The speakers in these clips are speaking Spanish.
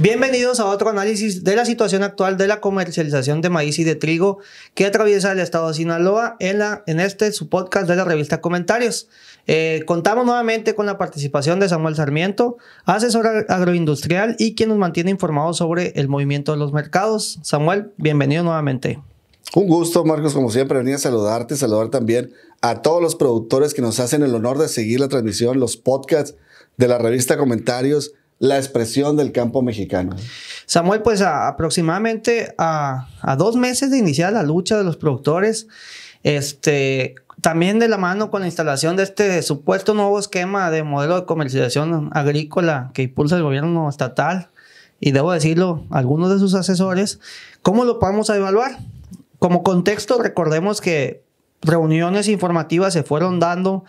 Bienvenidos a otro análisis de la situación actual de la comercialización de maíz y de trigo que atraviesa el estado de Sinaloa en este su podcast de la revista Comentarios. Contamos nuevamente con la participación de Samuel Sarmiento, asesor agroindustrial y quien nos mantiene informados sobre el movimiento de los mercados. Samuel, bienvenido nuevamente. Un gusto, Marcos, como siempre, venía a saludar también a todos los productores que nos hacen el honor de seguir la transmisión, los podcasts de la revista Comentarios, la expresión del campo mexicano. Samuel, pues aproximadamente a 2 meses de iniciar la lucha de los productores, también de la mano con la instalación de este supuesto nuevo esquema de modelo de comercialización agrícola que impulsa el gobierno estatal, y debo decirlo, algunos de sus asesores, ¿cómo lo podemos evaluar? Como contexto, recordemos que reuniones informativas se fueron dando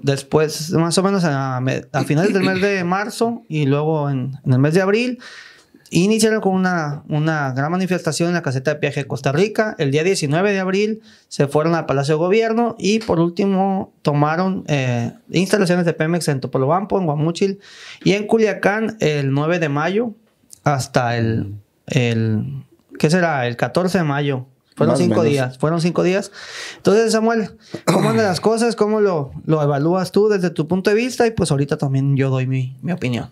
después, más o menos a finales del mes de marzo y luego en el mes de abril. Iniciaron con una gran manifestación en la caseta de Piaje de Costa Rica. El día 19 de abril se fueron al Palacio de Gobierno y por último tomaron instalaciones de Pemex en Topolobampo, en Guamúchil y en Culiacán el 9 de mayo hasta ¿qué será? El 14 de mayo. Fueron 5 días. Entonces, Samuel, ¿cómo andan las cosas? ¿Cómo lo evalúas tú desde tu punto de vista? Y pues ahorita también yo doy mi opinión.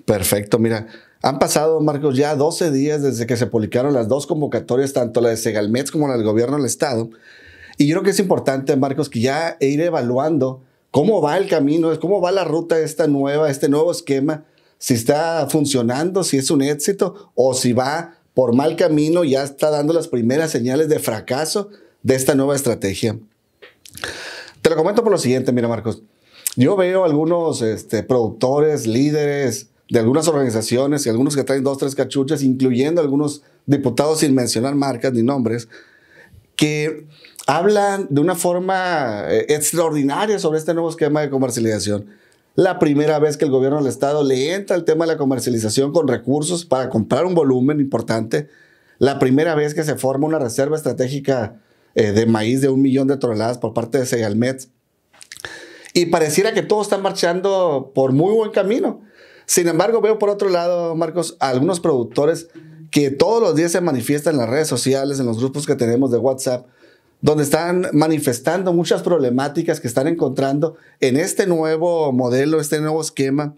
Perfecto, mira. Han pasado, Marcos, ya 12 días desde que se publicaron las dos convocatorias, tanto la de Segalmex como la del gobierno del estado. Y yo creo que es importante, Marcos, que ya ir evaluando cómo va el camino, cómo va la ruta este nuevo esquema, si está funcionando, si es un éxito o si va por mal camino, ya está dando las primeras señales de fracaso de esta nueva estrategia. Te lo comento por lo siguiente, mira, Marcos. Yo veo algunos productores, líderes de algunas organizaciones y algunos que traen 2, 3 cachuchas, incluyendo algunos diputados sin mencionar marcas ni nombres, que hablan de una forma extraordinaria sobre este nuevo esquema de comercialización. La primera vez que el gobierno del estado le entra al tema de la comercialización con recursos para comprar un volumen importante. La primera vez que se forma una reserva estratégica de maíz de 1 millón de toneladas por parte de Segalmex. Y pareciera que todo está marchando por muy buen camino. Sin embargo, veo por otro lado, Marcos, a algunos productores que todos los días se manifiestan en las redes sociales, en los grupos que tenemos de WhatsApp, donde están manifestando muchas problemáticas que están encontrando en este nuevo modelo, este nuevo esquema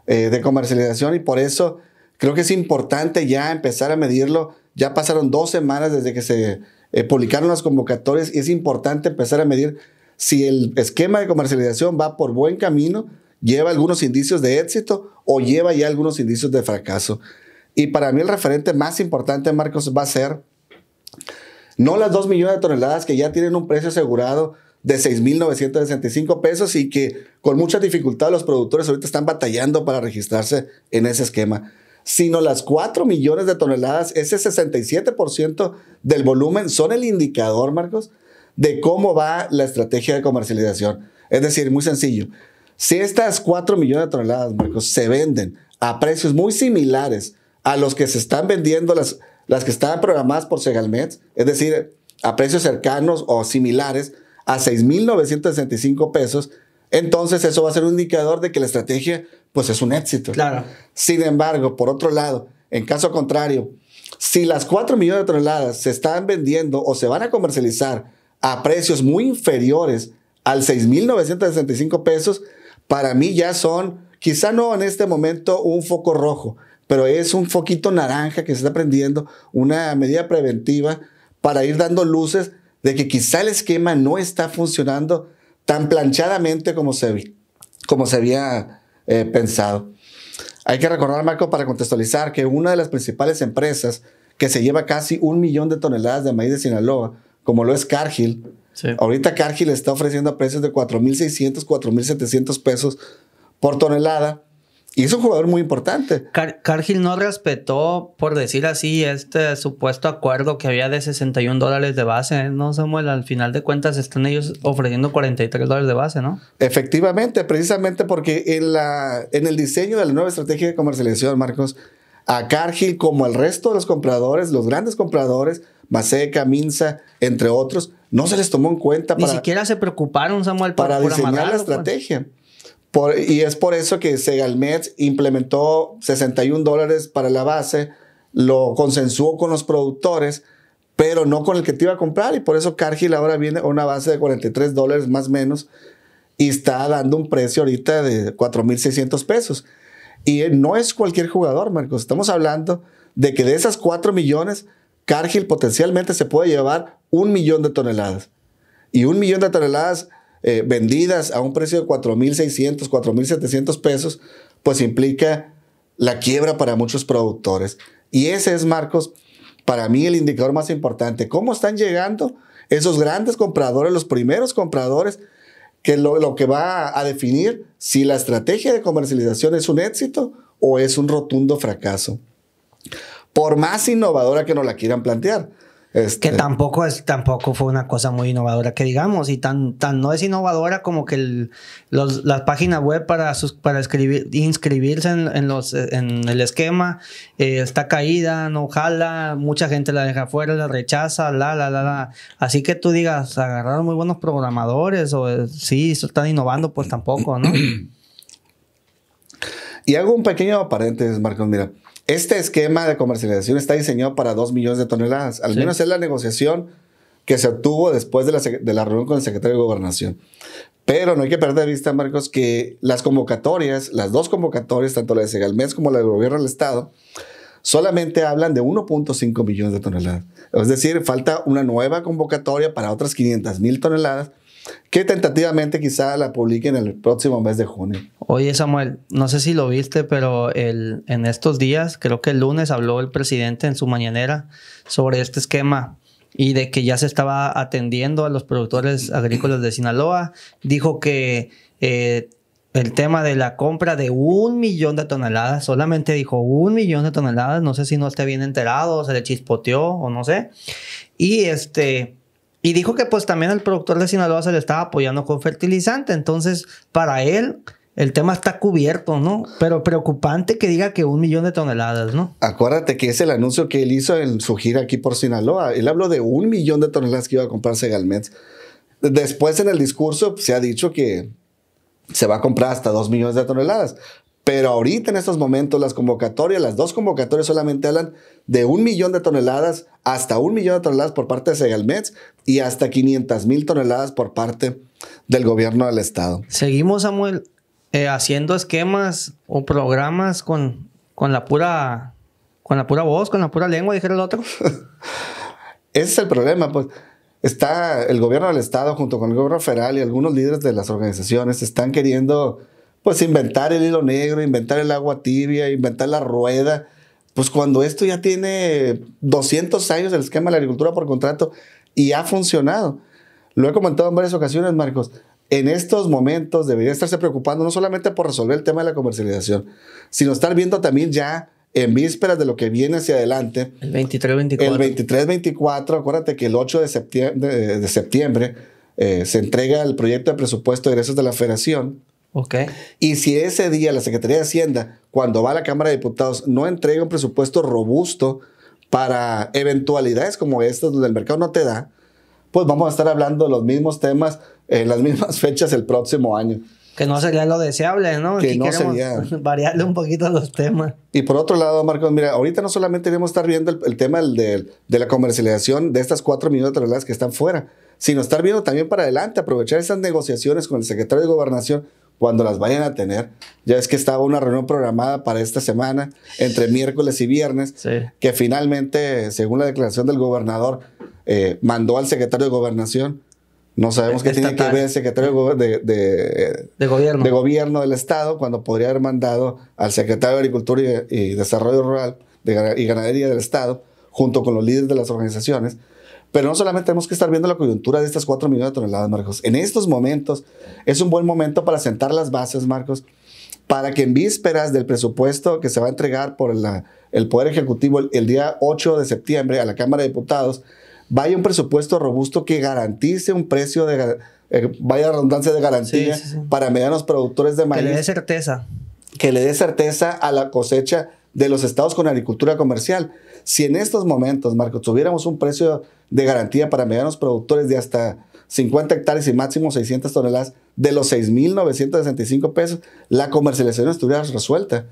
de comercialización, y por eso creo que es importante ya empezar a medirlo. Ya pasaron 2 semanas desde que se publicaron las convocatorias y es importante empezar a medir si el esquema de comercialización va por buen camino, lleva algunos indicios de éxito o lleva ya algunos indicios de fracaso. Y para mí el referente más importante, Marcos, va a ser no las 2 millones de toneladas que ya tienen un precio asegurado de 6,965 pesos y que con mucha dificultad los productores ahorita están batallando para registrarse en ese esquema, sino las 4 millones de toneladas, ese 67% del volumen son el indicador, Marcos, de cómo va la estrategia de comercialización. Es decir, muy sencillo. Si estas 4 millones de toneladas, Marcos, se venden a precios muy similares a los que se están vendiendo las que estaban programadas por Segalmex, es decir, a precios cercanos o similares a 6,965 pesos, entonces eso va a ser un indicador de que la estrategia pues es un éxito. Claro. Sin embargo, por otro lado, en caso contrario, si las 4 millones de toneladas se están vendiendo o se van a comercializar a precios muy inferiores al 6,965 pesos, para mí ya son, quizá no en este momento un foco rojo, pero es un foquito naranja que se está prendiendo, una medida preventiva para ir dando luces de que quizá el esquema no está funcionando tan planchadamente como se había pensado. Hay que recordar, Marco, para contextualizar, que una de las principales empresas que se lleva casi 1 millón de toneladas de maíz de Sinaloa, como lo es Cargill, sí. Ahorita Cargill está ofreciendo precios de 4,600, 4,700 pesos por tonelada. Y es un jugador muy importante. Cargill no respetó, por decir así, este supuesto acuerdo que había de $61 de base, ¿no, Samuel? Al final de cuentas están ellos ofreciendo $43 de base, ¿no? Efectivamente, precisamente porque en el diseño de la nueva estrategia de comercialización, Marcos, a Cargill, como al resto de los compradores, los grandes compradores, Maseca, Minsa, entre otros, no se les tomó en cuenta Ni siquiera se preocuparon, Samuel, para diseñar la estrategia. Y es por eso que Segalmex implementó $61 para la base, lo consensuó con los productores, pero no con el que te iba a comprar, y por eso Cargill ahora viene a una base de $43 más o menos, y está dando un precio ahorita de 4,600 pesos. Y no es cualquier jugador, Marcos. Estamos hablando de que de esas 4 millones, Cargill potencialmente se puede llevar 1 millón de toneladas. Y 1 millón de toneladas vendidas a un precio de 4,600, 4,700 pesos, pues implica la quiebra para muchos productores. Y ese es, Marcos, para mí el indicador más importante. ¿Cómo están llegando esos grandes compradores, los primeros compradores, que lo que va a definir si la estrategia de comercialización es un éxito o es un rotundo fracaso? Por más innovadora que nos la quieran plantear. Que tampoco fue una cosa muy innovadora, que digamos, y tan no es innovadora como que las páginas web para inscribirse en el esquema está caída, no jala, mucha gente la deja fuera, la rechaza, así que tú digas, agarraron muy buenos programadores o sí, están innovando, pues tampoco, ¿no? Y hago un pequeño paréntesis, Marcos, mira. Este esquema de comercialización está diseñado para 2 millones de toneladas. Al menos es la negociación que se obtuvo después de la reunión con el secretario de Gobernación. Pero no hay que perder de vista, Marcos, que las convocatorias, las dos convocatorias, tanto la de Segalmex como la del gobierno del Estado, solamente hablan de 1,5 millones de toneladas. Es decir, falta una nueva convocatoria para otras 500,000 toneladas que tentativamente quizá la publiquen el próximo mes de junio. Oye, Samuel, no sé si lo viste, pero en estos días, creo que el lunes, habló el presidente en su mañanera sobre este esquema y de que ya se estaba atendiendo a los productores agrícolas de Sinaloa. Dijo que el tema de la compra de 1 millón de toneladas, solamente dijo 1 millón de toneladas, no sé si no esté bien enterado, se le chispoteó o no sé. Y dijo que pues también al productor de Sinaloa se le estaba apoyando con fertilizante. Entonces, para él, el tema está cubierto, ¿no? Pero preocupante que diga que 1 millón de toneladas, ¿no? Acuérdate que es el anuncio que él hizo en su gira aquí por Sinaloa. Él habló de 1 millón de toneladas que iba a comprar Segalmex. Después en el discurso se ha dicho que se va a comprar hasta 2 millones de toneladas. Pero ahorita en estos momentos las dos convocatorias solamente hablan de 1 millón de toneladas, hasta 1 millón de toneladas por parte de Segalmex y hasta 500,000 toneladas por parte del gobierno del estado. Seguimos, Samuel, haciendo esquemas o programas con la pura voz, con la pura lengua, dijera el otro. Ese es el problema, pues. Está el gobierno del estado junto con el gobierno federal y algunos líderes de las organizaciones están queriendo pues inventar el hilo negro, inventar el agua tibia, inventar la rueda. Pues cuando esto ya tiene 200 años el esquema de la agricultura por contrato y ha funcionado. Lo he comentado en varias ocasiones, Marcos. En estos momentos debería estarse preocupando no solamente por resolver el tema de la comercialización, sino estar viendo también ya en vísperas de lo que viene hacia adelante. El 23-24. El 23-24, acuérdate que el 8 de septiembre se entrega el proyecto de presupuesto de egresos de la Federación. Okay. Y si ese día la Secretaría de Hacienda, cuando va a la Cámara de Diputados, no entrega un presupuesto robusto para eventualidades como estas donde el mercado no te da, pues vamos a estar hablando de los mismos temas en las mismas fechas el próximo año. Que no sería lo deseable, ¿no? Que aquí no queremos sería. variarle un poquito los temas. Y por otro lado, Marcos, mira, ahorita no solamente debemos estar viendo el tema de la comercialización de estas 4 millones de toneladas que están fuera, sino estar viendo también para adelante, aprovechar esas negociaciones con el secretario de Gobernación cuando las vayan a tener. Ya es que estaba una reunión programada para esta semana, entre miércoles y viernes, sí, que finalmente, según la declaración del gobernador, mandó al secretario de Gobernación. No sabemos qué tiene que ver el secretario de gobierno del estado cuando podría haber mandado al secretario de Agricultura y Desarrollo Rural y Ganadería del estado, junto con los líderes de las organizaciones. Pero no solamente tenemos que estar viendo la coyuntura de estas 4 millones de toneladas, Marcos. En estos momentos es un buen momento para sentar las bases, Marcos, para que en vísperas del presupuesto que se va a entregar por el Poder Ejecutivo el día 8 de septiembre a la Cámara de Diputados, vaya un presupuesto robusto que garantice un precio vaya redundancia de garantía, sí, para medianos productores de maíz. Que le dé certeza. Que le dé certeza a la cosecha de los estados con agricultura comercial. Si en estos momentos, Marcos, tuviéramos un precio de garantía para medianos productores de hasta 50 hectáreas y máximo 600 toneladas de los 6,965 pesos, la comercialización estuviera resuelta.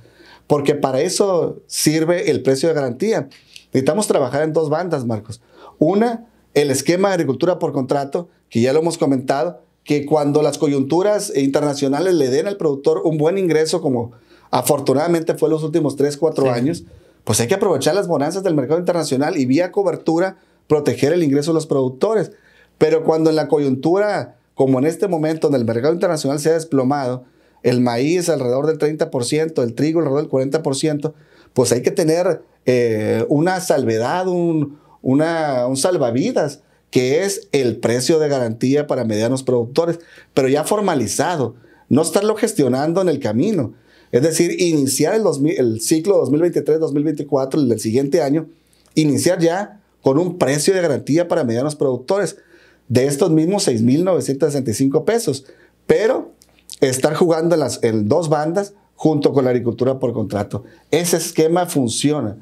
Porque para eso sirve el precio de garantía. Necesitamos trabajar en dos bandas, Marcos. Una, el esquema de agricultura por contrato, que ya lo hemos comentado, que cuando las coyunturas internacionales le den al productor un buen ingreso, como afortunadamente fue los últimos 3, 4 años, pues hay que aprovechar las bonanzas del mercado internacional y vía cobertura proteger el ingreso de los productores. Pero cuando en la coyuntura, como en este momento, en el mercado internacional se ha desplomado, el maíz alrededor del 30%, el trigo alrededor del 40%, pues hay que tener una salvedad, un salvavidas, que es el precio de garantía para medianos productores, pero ya formalizado, no estarlo gestionando en el camino. Es decir, iniciar el ciclo 2023-2024, el del siguiente año, iniciar ya con un precio de garantía para medianos productores de estos mismos 6,965 pesos, pero estar jugando en dos bandas junto con la agricultura por contrato. Ese esquema funciona.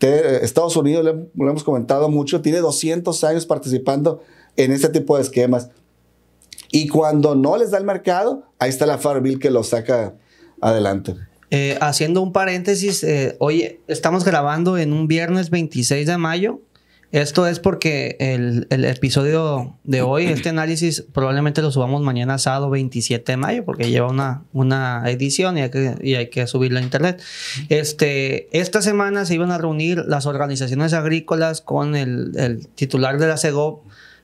Estados Unidos, lo hemos comentado mucho, tiene 200 años participando en este tipo de esquemas. Y cuando no les da el mercado, ahí está la Farm Bill que lo saca adelante. Haciendo un paréntesis, hoy estamos grabando en un viernes 26 de mayo. Esto es porque el episodio de hoy, este análisis, probablemente lo subamos mañana sábado 27 de mayo, porque lleva una edición y hay que subirlo a internet. Esta semana se iban a reunir las organizaciones agrícolas con el titular de la Segov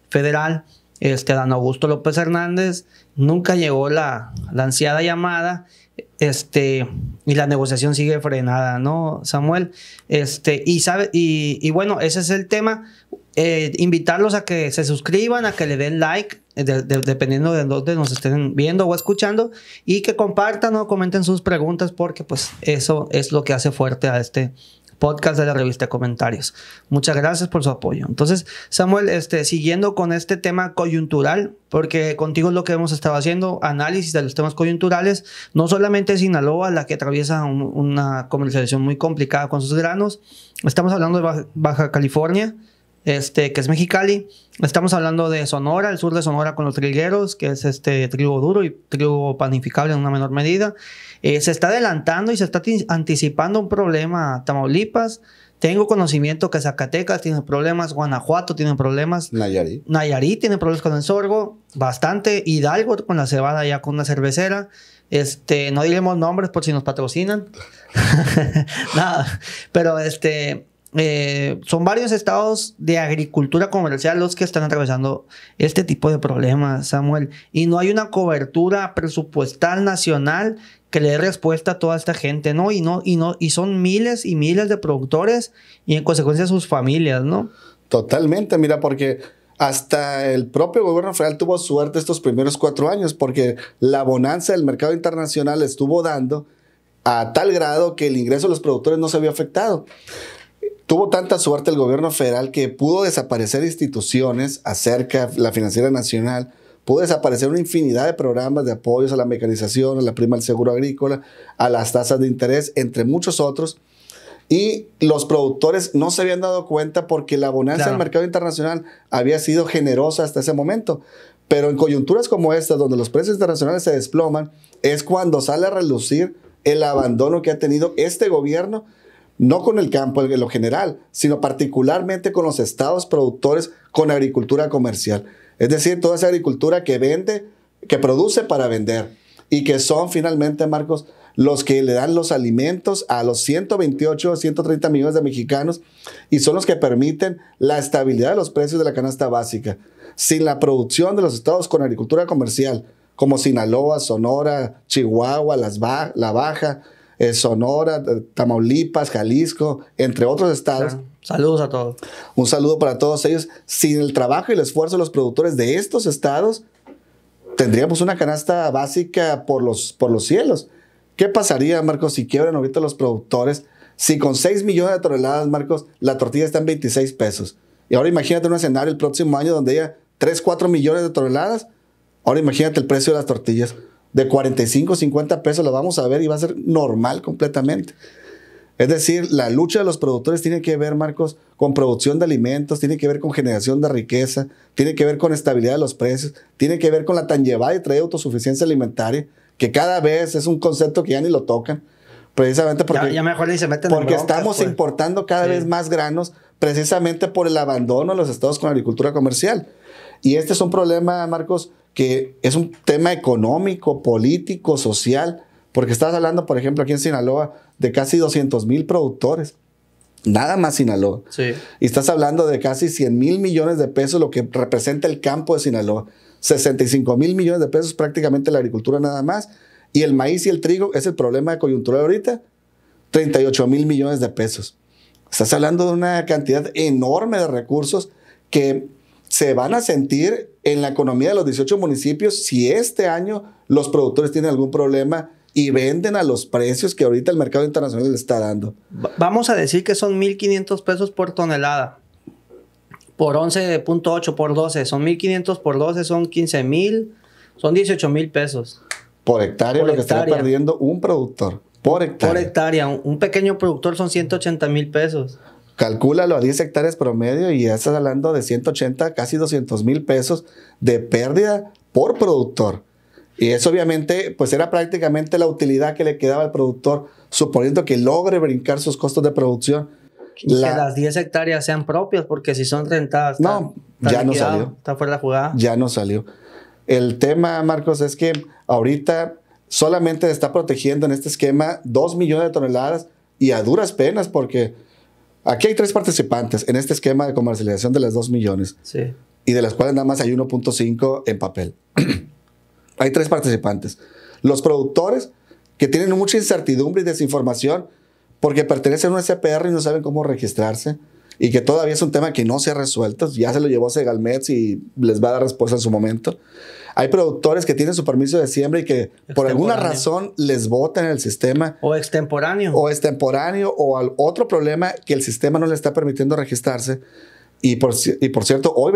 federal, Dan Augusto López Hernández. Nunca llegó la ansiada llamada. Y la negociación sigue frenada, ¿no, Samuel? Y bueno, ese es el tema. Invitarlos a que se suscriban, a que le den like, dependiendo de dónde nos estén viendo o escuchando, y que compartan o comenten sus preguntas, porque pues eso es lo que hace fuerte a este podcast de la revista Comentarios. Muchas gracias por su apoyo. Entonces, Samuel, siguiendo con este tema coyuntural, porque contigo es lo que hemos estado haciendo, análisis de los temas coyunturales, no solamente Sinaloa, la que atraviesa una comercialización muy complicada con sus granos, estamos hablando de Baja California, que es Mexicali, estamos hablando de Sonora, el sur de Sonora con los trigueros, que es trigo duro y trigo panificable en una menor medida. Se está adelantando y se está anticipando un problema Tamaulipas. Tengo conocimiento que Zacatecas tiene problemas, Guanajuato tiene problemas, Nayarit tiene problemas con el sorgo, bastante. Hidalgo con la cebada, ya con una cervecera. No diremos nombres por si nos patrocinan. Nada, pero son varios estados de agricultura comercial los que están atravesando este tipo de problemas, Samuel, y no hay una cobertura presupuestal nacional que le dé respuesta a toda esta gente, ¿no? Y son miles y miles de productores y en consecuencia sus familias, ¿no? Totalmente, mira, porque hasta el propio gobierno federal tuvo suerte estos primeros 4 años, porque la bonanza del mercado internacional estuvo dando a tal grado que el ingreso de los productores no se vio afectado. Tuvo tanta suerte el gobierno federal que pudo desaparecer instituciones acerca de la Financiera Nacional, pudo desaparecer una infinidad de programas de apoyos a la mecanización, a la prima del seguro agrícola, a las tasas de interés, entre muchos otros. Y los productores no se habían dado cuenta porque la bonanza del mercado internacional había sido generosa hasta ese momento. Pero en coyunturas como esta, donde los precios internacionales se desploman, es cuando sale a relucir el abandono que ha tenido este gobierno, no con el campo en lo general, sino particularmente con los estados productores con agricultura comercial. Es decir, toda esa agricultura que vende, que produce para vender y que son finalmente, Marcos, los que le dan los alimentos a los 128, 130 millones de mexicanos y son los que permiten la estabilidad de los precios de la canasta básica. Sin la producción de los estados con agricultura comercial, como Sinaloa, Sonora, Chihuahua, La Baja, Sonora, Tamaulipas, Jalisco, entre otros estados. Claro. Saludos a todos. Un saludo para todos ellos. Sin el trabajo y el esfuerzo de los productores de estos estados, tendríamos una canasta básica por los cielos. ¿Qué pasaría, Marcos, si quiebran ahorita los productores? Si con 6 millones de toneladas, Marcos, la tortilla está en 26 pesos. Y ahora imagínate un escenario el próximo año donde haya 3, 4 millones de toneladas. Ahora imagínate el precio de las tortillas. De 45, 50 pesos lo vamos a ver y va a ser normal completamente. Es decir, la lucha de los productores tiene que ver, Marcos, con producción de alimentos, tiene que ver con generación de riqueza, tiene que ver con estabilidad de los precios, tiene que ver con la tan llevada y traída autosuficiencia alimentaria, que cada vez es un concepto que ya ni lo tocan, precisamente porque, ya mejor ni se meten en broncas, estamos pues importando cada vez más granos, precisamente por el abandono de los estados con la agricultura comercial. Y este es un problema, Marcos, que es un tema económico, político, social, porque estás hablando, por ejemplo, aquí en Sinaloa, de casi 200,000 productores. Nada más Sinaloa. Sí. Y estás hablando de casi 100,000 millones de pesos, lo que representa el campo de Sinaloa. 65,000 millones de pesos prácticamente la agricultura nada más. Y el maíz y el trigo es el problema de coyuntura de ahorita. 38,000 millones de pesos. Estás hablando de una cantidad enorme de recursos que se van a sentir en la economía de los 18 municipios si este año los productores tienen algún problema y venden a los precios que ahorita el mercado internacional le está dando. Vamos a decir que son 1,500 pesos por tonelada. Por 11.8 por 12. Son 1,500 por 12, son 15,000. Son 18,000 pesos. Por hectárea, lo que está perdiendo un productor. Por hectárea. Por hectárea. Un pequeño productor son 180,000 pesos. Calcúlalo a 10 hectáreas promedio y ya estás hablando de 180, casi 200,000 pesos de pérdida por productor. Y eso obviamente pues era prácticamente la utilidad que le quedaba al productor, suponiendo que logre brincar sus costos de producción. Que las 10 hectáreas sean propias, porque si son rentadas, no salió. Está fuera de la jugada. Ya no salió. El tema, Marcos, es que ahorita solamente se está protegiendo en este esquema 2 millones de toneladas y a duras penas, porque aquí hay 3 participantes en este esquema de comercialización de las 2 millones. Sí. Y de las cuales nada más hay 1.5 en papel. Hay 3 participantes. Los productores, que tienen mucha incertidumbre y desinformación porque pertenecen a un SPR y no saben cómo registrarse, y que todavía es un tema que no se ha resuelto. Ya se lo llevó Segalmex y les va a dar respuesta en su momento. Hay productores que tienen su permiso de siembra y que por alguna razón les botan en el sistema. O extemporáneo. O al otro problema que el sistema no le está permitiendo registrarse. Y por cierto, hoy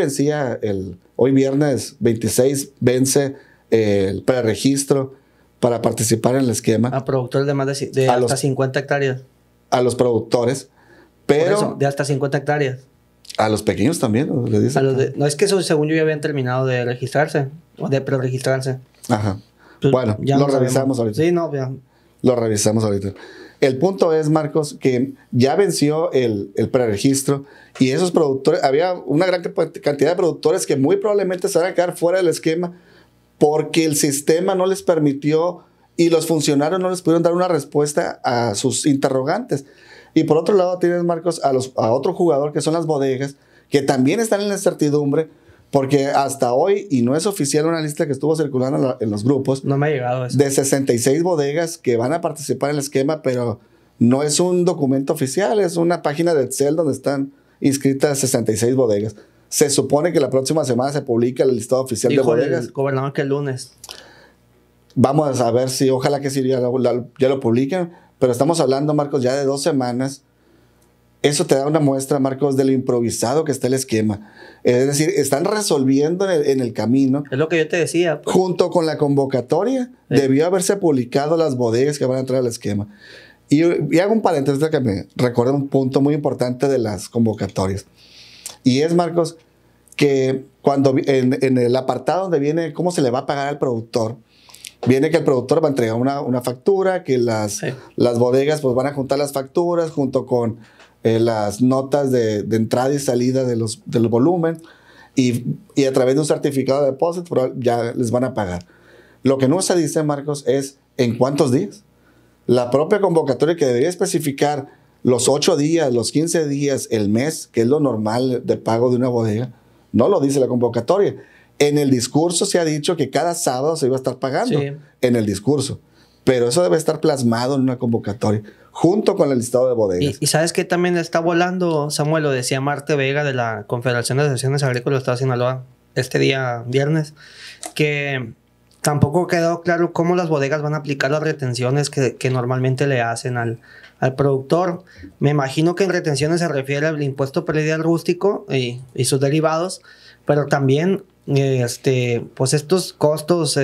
viernes 26 vence el preregistro para participar en el esquema. A productores de más de hasta 50 hectáreas. A los productores. Pero por eso, de hasta 50 hectáreas. A los pequeños también, ¿no? ¿Le dicen? No, es que eso, según yo, ya habían terminado de registrarse o de preregistrarse. Ajá. Pues bueno, lo revisamos ahorita. Sí, no, ya. Lo revisamos ahorita. El punto es, Marcos, que ya venció el preregistro y esos productores, había una gran cantidad de productores que muy probablemente se van a quedar fuera del esquema porque el sistema no les permitió y los funcionarios no les pudieron dar una respuesta a sus interrogantes. Y por otro lado tienes, Marcos, a otro jugador que son las bodegas, que también están en la incertidumbre, porque hasta hoy, y no es oficial una lista que estuvo circulando en los grupos, no me ha llegado eso, de 66 bodegas que van a participar en el esquema, pero no es un documento oficial, es una página de Excel donde están inscritas 66 bodegas. Se supone que la próxima semana se publica el listado oficial de bodegas. El gobernador que el lunes. Vamos a ver si, ojalá que sí ya lo publiquen. Pero estamos hablando, Marcos, ya de 2 semanas. Eso te da una muestra, Marcos, de lo improvisado que está el esquema. Es decir, están resolviendo en el camino. Es lo que yo te decía. Pues. Junto con la convocatoria, debió haberse publicado las bodegas que van a entrar al esquema. Y hago un paréntesis que me recuerda un punto muy importante de las convocatorias. Y es, Marcos, que cuando en el apartado donde viene cómo se le va a pagar al productor, viene que el productor va a entregar una factura, que las bodegas pues van a juntar las facturas junto con las notas de entrada y salida del volumen y a través de un certificado de depósito ya les van a pagar. Lo que no se dice, Marcos, es en cuántos días. La propia convocatoria que debería especificar los 8 días, los 15 días, el mes, que es lo normal de pago de una bodega, no lo dice la convocatoria. En el discurso se ha dicho que cada sábado se iba a estar pagando, sí, en el discurso. Pero eso debe estar plasmado en una convocatoria, junto con el listado de bodegas. Y ¿sabes qué también está volando, Samuel? Lo decía Marte Vega de la Confederación de Asociaciones Agrícolas del Estado de Sinaloa este día viernes, que tampoco quedó claro cómo las bodegas van a aplicar las retenciones que normalmente le hacen al productor. Me imagino que en retenciones se refiere al impuesto predial rústico y sus derivados, pero también pues estos costos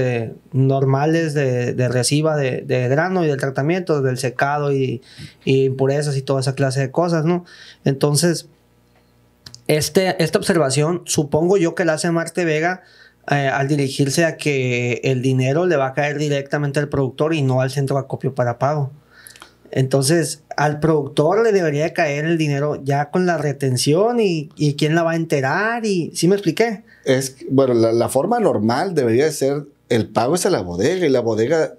normales de resiva de grano y del tratamiento, del secado y impurezas y toda esa clase de cosas, ¿no? Entonces, esta observación, supongo yo que la hace Marte Vega al dirigirse a que el dinero le va a caer directamente al productor y no al centro de acopio para pago. Entonces, al productor le debería de caer el dinero ya con la retención y quién la va a enterar. Y ¿sí me expliqué? Bueno, la forma normal debería de ser el pago es a la bodega y la bodega...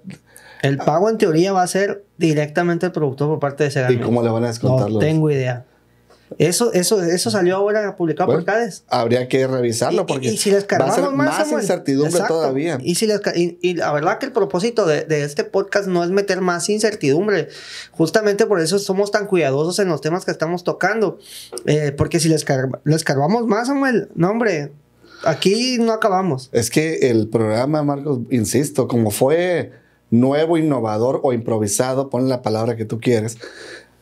El pago en teoría va a ser directamente al productor por parte de Segalmex. ¿Y cómo le van a descontar No tengo idea. Eso salió ahora publicado por CADES. Habría que revisarlo porque y si les va a ser más Samuel, incertidumbre. Exacto. Todavía. Y la verdad que el propósito de este podcast no es meter más incertidumbre. Justamente por eso somos tan cuidadosos en los temas que estamos tocando. Porque si les carbamos más, Samuel, no hombre, aquí no acabamos. Es que el programa, Marcos, insisto, como fue nuevo, innovador o improvisado, pon la palabra que tú quieres,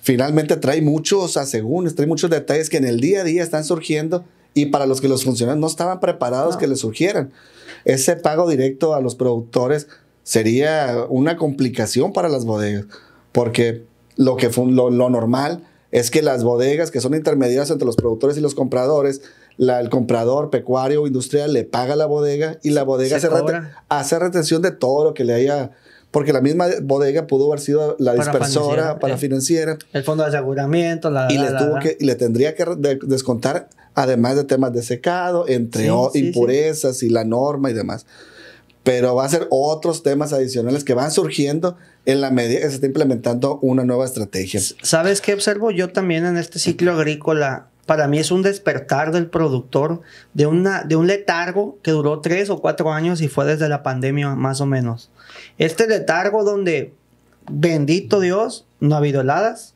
finalmente trae muchos asegúnes, trae muchos detalles que en el día a día están surgiendo y para los que los funcionarios no estaban preparados que les surgieran. Ese pago directo a los productores sería una complicación para las bodegas, porque lo normal es que las bodegas que son intermediarias entre los productores y los compradores, el comprador pecuario o industrial le paga a la bodega y la bodega hace retención de todo lo que le haya... Porque la misma bodega pudo haber sido la dispersora para financiera. El fondo de aseguramiento. Y le tendría que descontar, además de temas de secado, entre impurezas y la norma y demás. Pero va a ser otros temas adicionales que van surgiendo en la medida que se está implementando una nueva estrategia. ¿Sabes qué observo yo también en este ciclo agrícola? Para mí es un despertar del productor de un letargo que duró 3 o 4 años y fue desde la pandemia más o menos. Este letargo donde, bendito Dios, no ha habido heladas,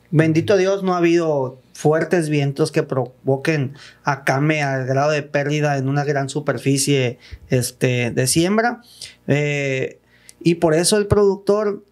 bendito Dios, no ha habido fuertes vientos que provoquen acame al grado de pérdida en una gran superficie de siembra. Y por eso el productor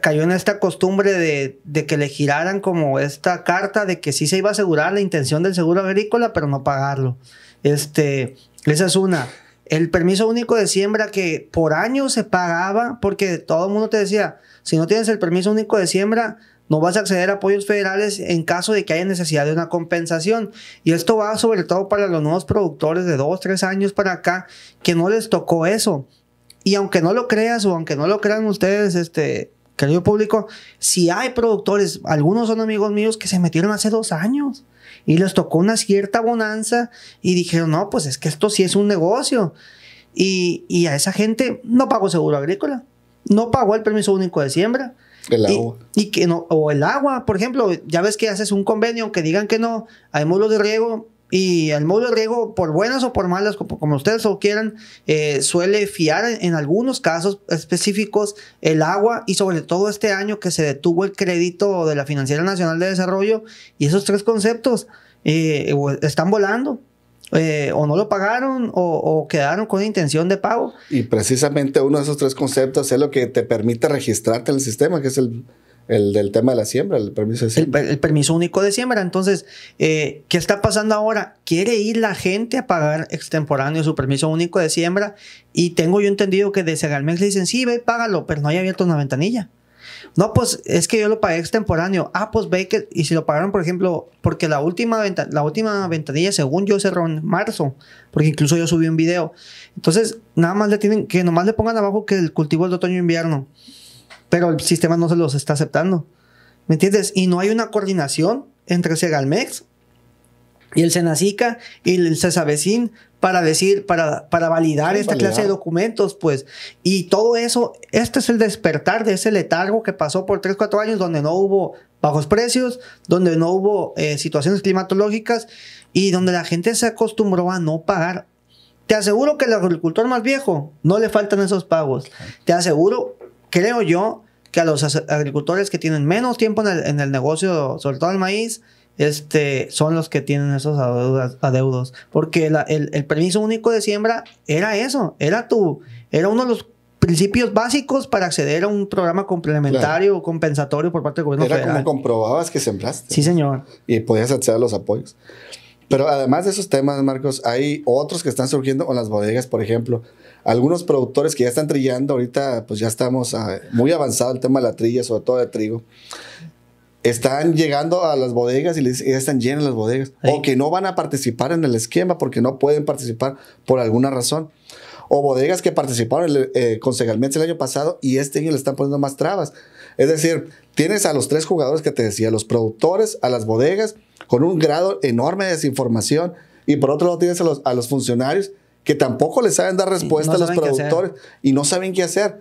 cayó en esta costumbre de que le giraran como esta carta de que sí se iba a asegurar la intención del seguro agrícola, pero no pagarlo. Esa es una. El permiso único de siembra que por años se pagaba, porque todo el mundo te decía, si no tienes el permiso único de siembra, no vas a acceder a apoyos federales en caso de que haya necesidad de una compensación. Y esto va sobre todo para los nuevos productores de 2, 3 años para acá, que no les tocó eso. Y aunque no lo creas o aunque no lo crean ustedes, querido público, si hay productores, algunos son amigos míos que se metieron hace 2 años y les tocó una cierta bonanza y dijeron, no, pues es que esto sí es un negocio. Y a esa gente no pagó seguro agrícola, no pagó el permiso único de siembra. El agua. O el agua, por ejemplo, ya ves que haces un convenio que digan que no, hay módulos de riego. Y el módulo de riego, por buenas o por malas, como ustedes lo quieran, suele fiar en algunos casos específicos el agua y sobre todo este año que se detuvo el crédito de la Financiera Nacional de Desarrollo y esos 3 conceptos están volando. O no lo pagaron o quedaron con intención de pago. Y precisamente uno de esos 3 conceptos es lo que te permite registrarte en el sistema, que es el del tema de la siembra, el permiso de siembra. El permiso único de siembra. Entonces, ¿qué está pasando ahora? Quiere ir la gente a pagar extemporáneo su permiso único de siembra y tengo yo entendido que de Segalmex le dicen, sí, ve, págalo, pero no hay abierto una ventanilla. No, pues es que yo lo pagué extemporáneo. Pues ve que, y si lo pagaron, por ejemplo, porque la última ventanilla, según yo, cerró en marzo, porque incluso yo subí un video. Entonces, nomás le pongan abajo que el cultivo es de otoño-invierno. Pero el sistema no se los está aceptando. ¿Me entiendes? Y no hay una coordinación entre Segalmex y el Senacica y el Cesavecin para validar esta clase de documentos, pues. Y todo eso, este es el despertar de ese letargo que pasó por 3, 4 años donde no hubo bajos precios, donde no hubo situaciones climatológicas y donde la gente se acostumbró a no pagar. Te aseguro que el agricultor más viejo no le faltan esos pagos. Te aseguro, creo yo, que a los agricultores que tienen menos tiempo en el negocio, sobre todo el maíz, son los que tienen esos adeudos. Porque el permiso único de siembra era eso, era uno de los principios básicos para acceder a un programa complementario o compensatorio por parte del gobierno federal. Era como comprobabas que sembraste. Sí, señor. Y podías acceder a los apoyos. Pero además de esos temas, Marcos, hay otros que están surgiendo con las bodegas, por ejemplo. Algunos productores que ya están trillando, ahorita pues ya estamos muy avanzado el tema de la trilla, sobre todo de trigo. Están llegando a las bodegas y ya están llenas las bodegas. Sí. O que no van a participar en el esquema porque no pueden participar por alguna razón. O bodegas que participaron con Segalmex el año pasado y este año le están poniendo más trabas. Es decir, tienes a los tres jugadores que te decía, los productores, a las bodegas, con un grado enorme de desinformación. Y por otro lado tienes a los funcionarios que tampoco les saben dar respuesta a los productores y no saben qué hacer.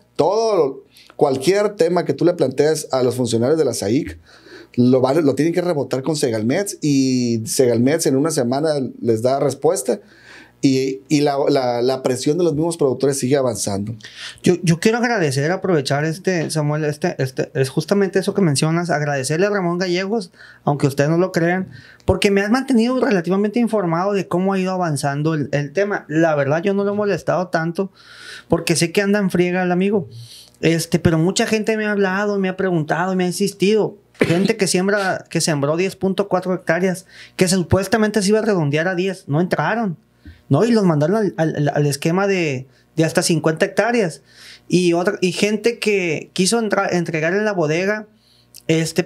Cualquier tema que tú le planteas a los funcionarios de la SAIC, lo tienen que rebotar con Segalmex y Segalmex en una semana les da respuesta. Y la presión de los mismos productores sigue avanzando. Yo quiero agradecer, aprovechar Samuel, es justamente eso que mencionas, agradecerle a Ramón Gallegos, aunque ustedes no lo crean, porque me has mantenido relativamente informado de cómo ha ido avanzando el tema. La verdad, yo no lo he molestado tanto, porque sé que anda en friega el amigo, pero mucha gente me ha hablado, me ha preguntado, me ha insistido. Gente que sembró 10.4 hectáreas, que supuestamente se iba a redondear a 10, no entraron. ¿No? Y los mandaron al esquema de hasta 50 hectáreas. Y gente que quiso entregar en la bodega,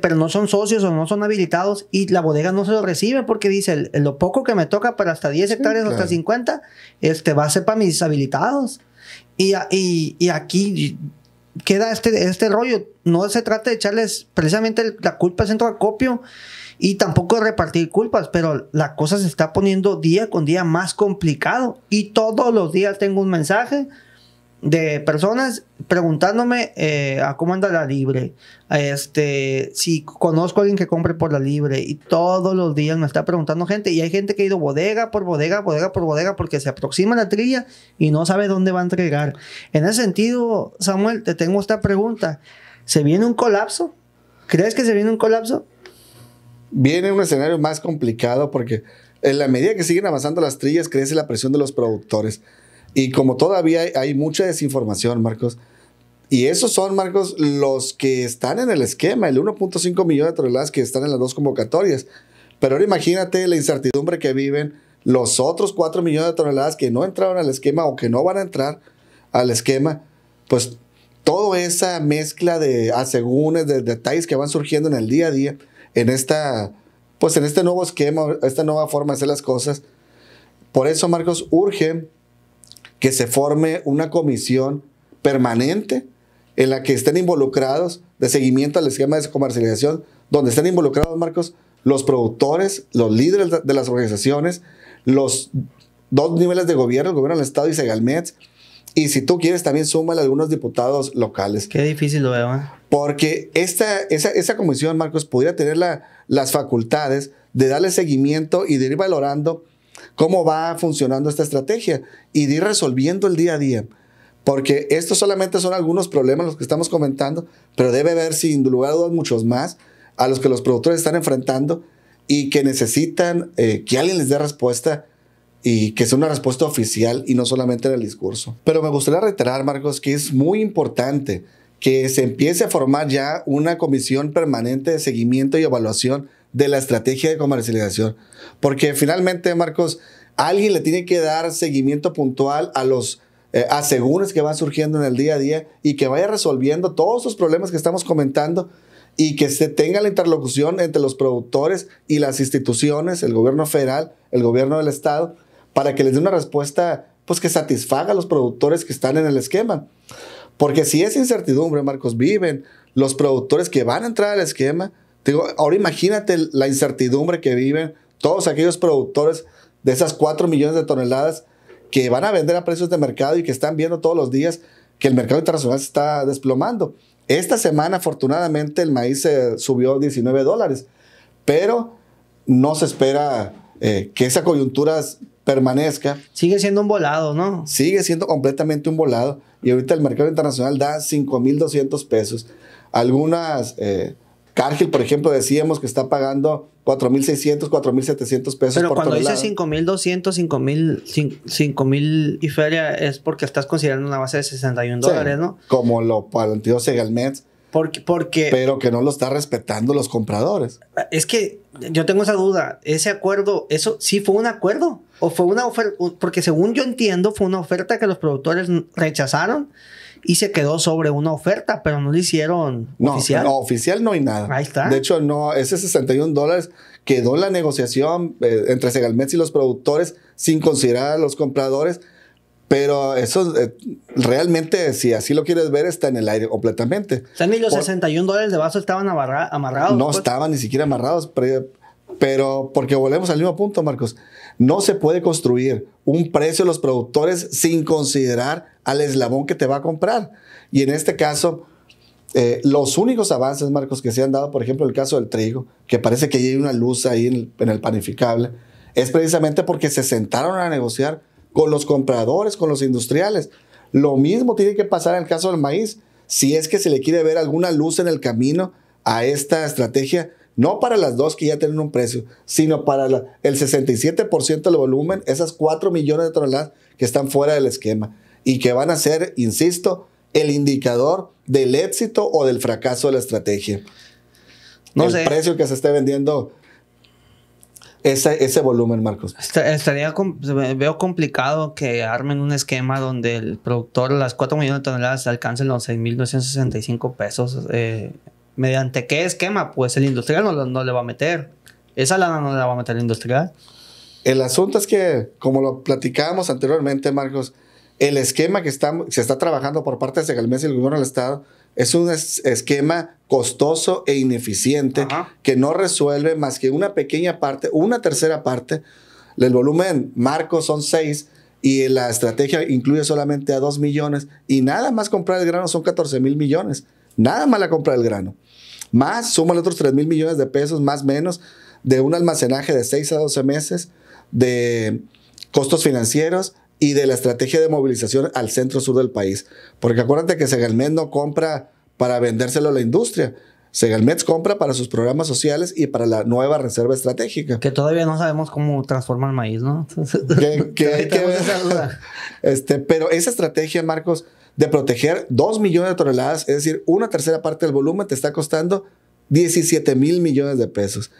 pero no son socios o no son habilitados, y la bodega no se lo recibe porque dice, lo poco que me toca para hasta 10 hectáreas o hasta 50, va a ser para mis habilitados. Y aquí queda este rollo. No se trata de echarles precisamente la culpa al centro de acopio, y tampoco de repartir culpas, pero la cosa se está poniendo día con día más complicado. Y todos los días tengo un mensaje de personas preguntándome a cómo anda la libre, si conozco a alguien que compre por la libre, y todos los días me está preguntando gente, y hay gente que ha ido bodega por bodega, bodega por bodega, porque se aproxima la trilla y no sabe dónde va a entregar. En ese sentido, Samuel, te tengo esta pregunta: ¿se viene un colapso? ¿Crees que se viene un colapso? Viene un escenario más complicado porque en la medida que siguen avanzando las trillas crece la presión de los productores. Y como todavía hay mucha desinformación, Marcos, y esos son, Marcos, los que están en el esquema, el 1.5 millones de toneladas que están en las dos convocatorias. Pero ahora imagínate la incertidumbre que viven los otros 4 millones de toneladas que no entraron al esquema o que no van a entrar al esquema. Pues toda esa mezcla de asegúnes, de detalles que van surgiendo en el día a día, en este nuevo esquema, esta nueva forma de hacer las cosas. Por eso, Marcos, urge que se forme una comisión permanente en la que estén involucrados de seguimiento al esquema de comercialización, donde estén involucrados, Marcos, los productores, los líderes de las organizaciones, los dos niveles de gobierno, el gobierno del Estado y Segalmex. Y si tú quieres, también súmale algunos diputados locales. Qué difícil lo veo, ¿eh? Porque esa comisión, Marcos, pudiera tener las facultades de darle seguimiento y de ir valorando cómo va funcionando esta estrategia y de ir resolviendo el día a día. Porque estos solamente son algunos problemas los que estamos comentando, pero debe haber, sin lugar a dudas, muchos más a los que los productores están enfrentando y que necesitan que alguien les dé respuesta, y que sea una respuesta oficial y no solamente en el discurso. Pero me gustaría reiterar, Marcos, que es muy importante que se empiece a formar ya una comisión permanente de seguimiento y evaluación de la estrategia de comercialización. Porque finalmente, Marcos, alguien le tiene que dar seguimiento puntual a los asegúnes que van surgiendo en el día a día y que vaya resolviendo todos esos problemas que estamos comentando, y que se tenga la interlocución entre los productores y las instituciones, el gobierno federal, el gobierno del Estado, para que les dé una respuesta pues, que satisfaga a los productores que están en el esquema. Porque si esa incertidumbre, Marcos, viven los productores que van a entrar al esquema, digo, ahora imagínate la incertidumbre que viven todos aquellos productores de esas 4 millones de toneladas que van a vender a precios de mercado y que están viendo todos los días que el mercado internacional se está desplomando. Esta semana, afortunadamente, el maíz subió $19, pero no se espera que esa coyuntura permanezca. Sigue siendo un volado, ¿no? Sigue siendo completamente un volado. Y ahorita el mercado internacional da $5,200 pesos. Algunas, Cargill, por ejemplo, decíamos que está pagando $4,600, $4,700 pesos. Pero por cuando tonelada. dices 5,200, 5,000 y feria, es porque estás considerando una base de $61, sí, ¿no? Como lo planteó Segalmex. Porque pero que no lo está respetando los compradores. es que yo tengo esa duda. Ese acuerdo, ¿eso sí fue un acuerdo? ¿O fue una oferta? Porque según yo entiendo, fue una oferta que los productores rechazaron y se quedó sobre una oferta, pero no lo hicieron oficial. No, oficial no hay nada. Ahí está. De hecho, no, ese $61 quedó en la negociación entre Segalmex y los productores sin considerar a los compradores. Pero eso realmente, si así lo quieres ver, está en el aire completamente. O sea, ni los $61 de vaso estaban amarrados. No estaban ni siquiera amarrados, pero porque volvemos al mismo punto, Marcos. No se puede construir un precio de los productores sin considerar al eslabón que te va a comprar. Y en este caso, los únicos avances, Marcos, que se han dado, por ejemplo, el caso del trigo, que parece que hay una luz ahí en el panificable, es precisamente porque se sentaron a negociar con los compradores, con los industriales. Lo mismo tiene que pasar en el caso del maíz. Si es que se le quiere ver alguna luz en el camino a esta estrategia, no para las dos que ya tienen un precio, sino para el 67% del volumen, esas 4 millones de toneladas que están fuera del esquema y que van a ser, insisto, el indicador del éxito o del fracaso de la estrategia. No sé. El precio que se esté vendiendo ese volumen, Marcos. Veo complicado que armen un esquema donde el productor, las 4 millones de toneladas, alcancen los 6,265 pesos. ¿Mediante qué esquema? Pues el industrial no le va a meter. Esa lana no la va a meter el industrial. El asunto es que, como lo platicábamos anteriormente, Marcos, el esquema que se está trabajando por parte de Segalmex y el gobierno del Estado es un esquema costoso e ineficiente. Ajá. Que no resuelve más que una pequeña parte, una tercera parte. El volumen marco son 6 y la estrategia incluye solamente a 2 millones y nada más comprar el grano son 14,000 millones. Nada más la compra del grano. Más, súmale otros 3,000 millones de pesos, más o menos, de un almacenaje de 6 a 12 meses, de costos financieros y de la estrategia de movilización al centro sur del país. Porque acuérdate que Segalmex no compra para vendérselo a la industria. Segalmex compra para sus programas sociales y para la nueva reserva estratégica. Que todavía no sabemos cómo transformar el maíz, ¿no? que hay que ver esa duda. Pero esa estrategia, Marcos, de proteger 2 millones de toneladas, es decir, una tercera parte del volumen, te está costando 17,000 millones de pesos.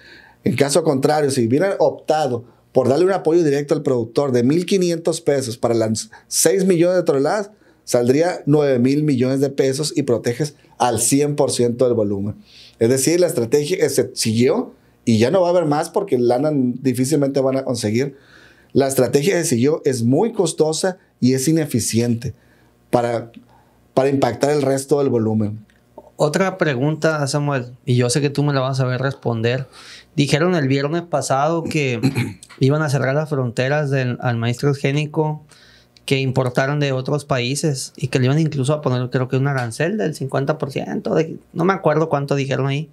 En caso contrario, si hubieran optado por darle un apoyo directo al productor de 1,500 pesos para las 6 millones de toneladas, saldría 9,000 millones de pesos y proteges al 100% del volumen. Es decir, la estrategia se siguió y ya no va a haber más porque lana difícilmente van a conseguir. La estrategia que siguió es muy costosa y es ineficiente para impactar el resto del volumen. Otra pregunta, Samuel, y yo sé que tú me la vas a saber responder. Dijeron el viernes pasado que iban a cerrar las fronteras al maíz transgénico que importaron de otros países y que le iban incluso a poner, creo que un arancel del 50%. No me acuerdo cuánto dijeron ahí.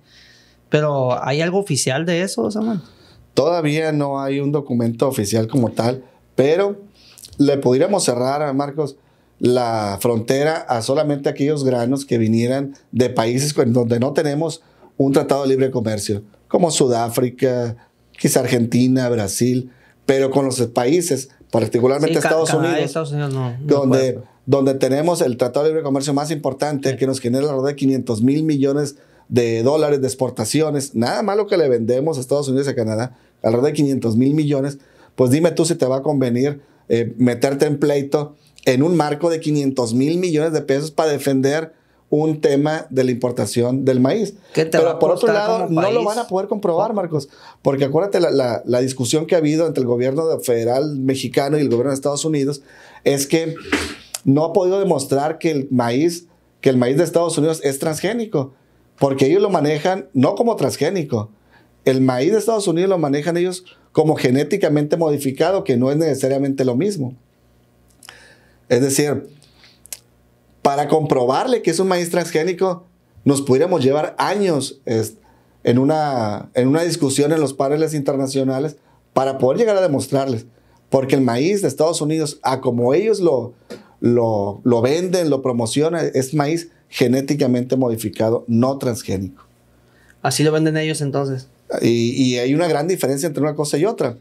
Pero ¿hay algo oficial de eso, Samuel? Todavía no hay un documento oficial como tal, pero le podríamos cerrar a Marcos la frontera a solamente aquellos granos que vinieran de países donde no tenemos un tratado de libre comercio, como Sudáfrica, quizá Argentina, Brasil, pero con los países, particularmente Estados Unidos, donde tenemos el tratado de libre comercio más importante, que nos genera alrededor de 500,000 millones de dólares de exportaciones, nada más lo que le vendemos a Estados Unidos y a Canadá, alrededor de 500,000 millones, pues dime tú si te va a convenir meterte en pleito en un marco de 500,000 millones de pesos para defender un tema de la importación del maíz. Pero por otro lado, no lo van a poder comprobar, Marcos, porque acuérdate la discusión que ha habido entre el gobierno federal mexicano y el gobierno de Estados Unidos es que no ha podido demostrar que el maíz de Estados Unidos es transgénico, porque ellos lo manejan no como transgénico. El maíz de Estados Unidos lo manejan ellos como genéticamente modificado, que no es necesariamente lo mismo. Es decir, para comprobarle que es un maíz transgénico, nos pudiéramos llevar años en una discusión en los paneles internacionales para poder llegar a demostrarles. Porque el maíz de Estados Unidos, a como ellos lo venden, lo promocionan, es maíz genéticamente modificado, no transgénico. ¿Así lo venden ellos entonces? Y hay una gran diferencia entre una cosa y otra.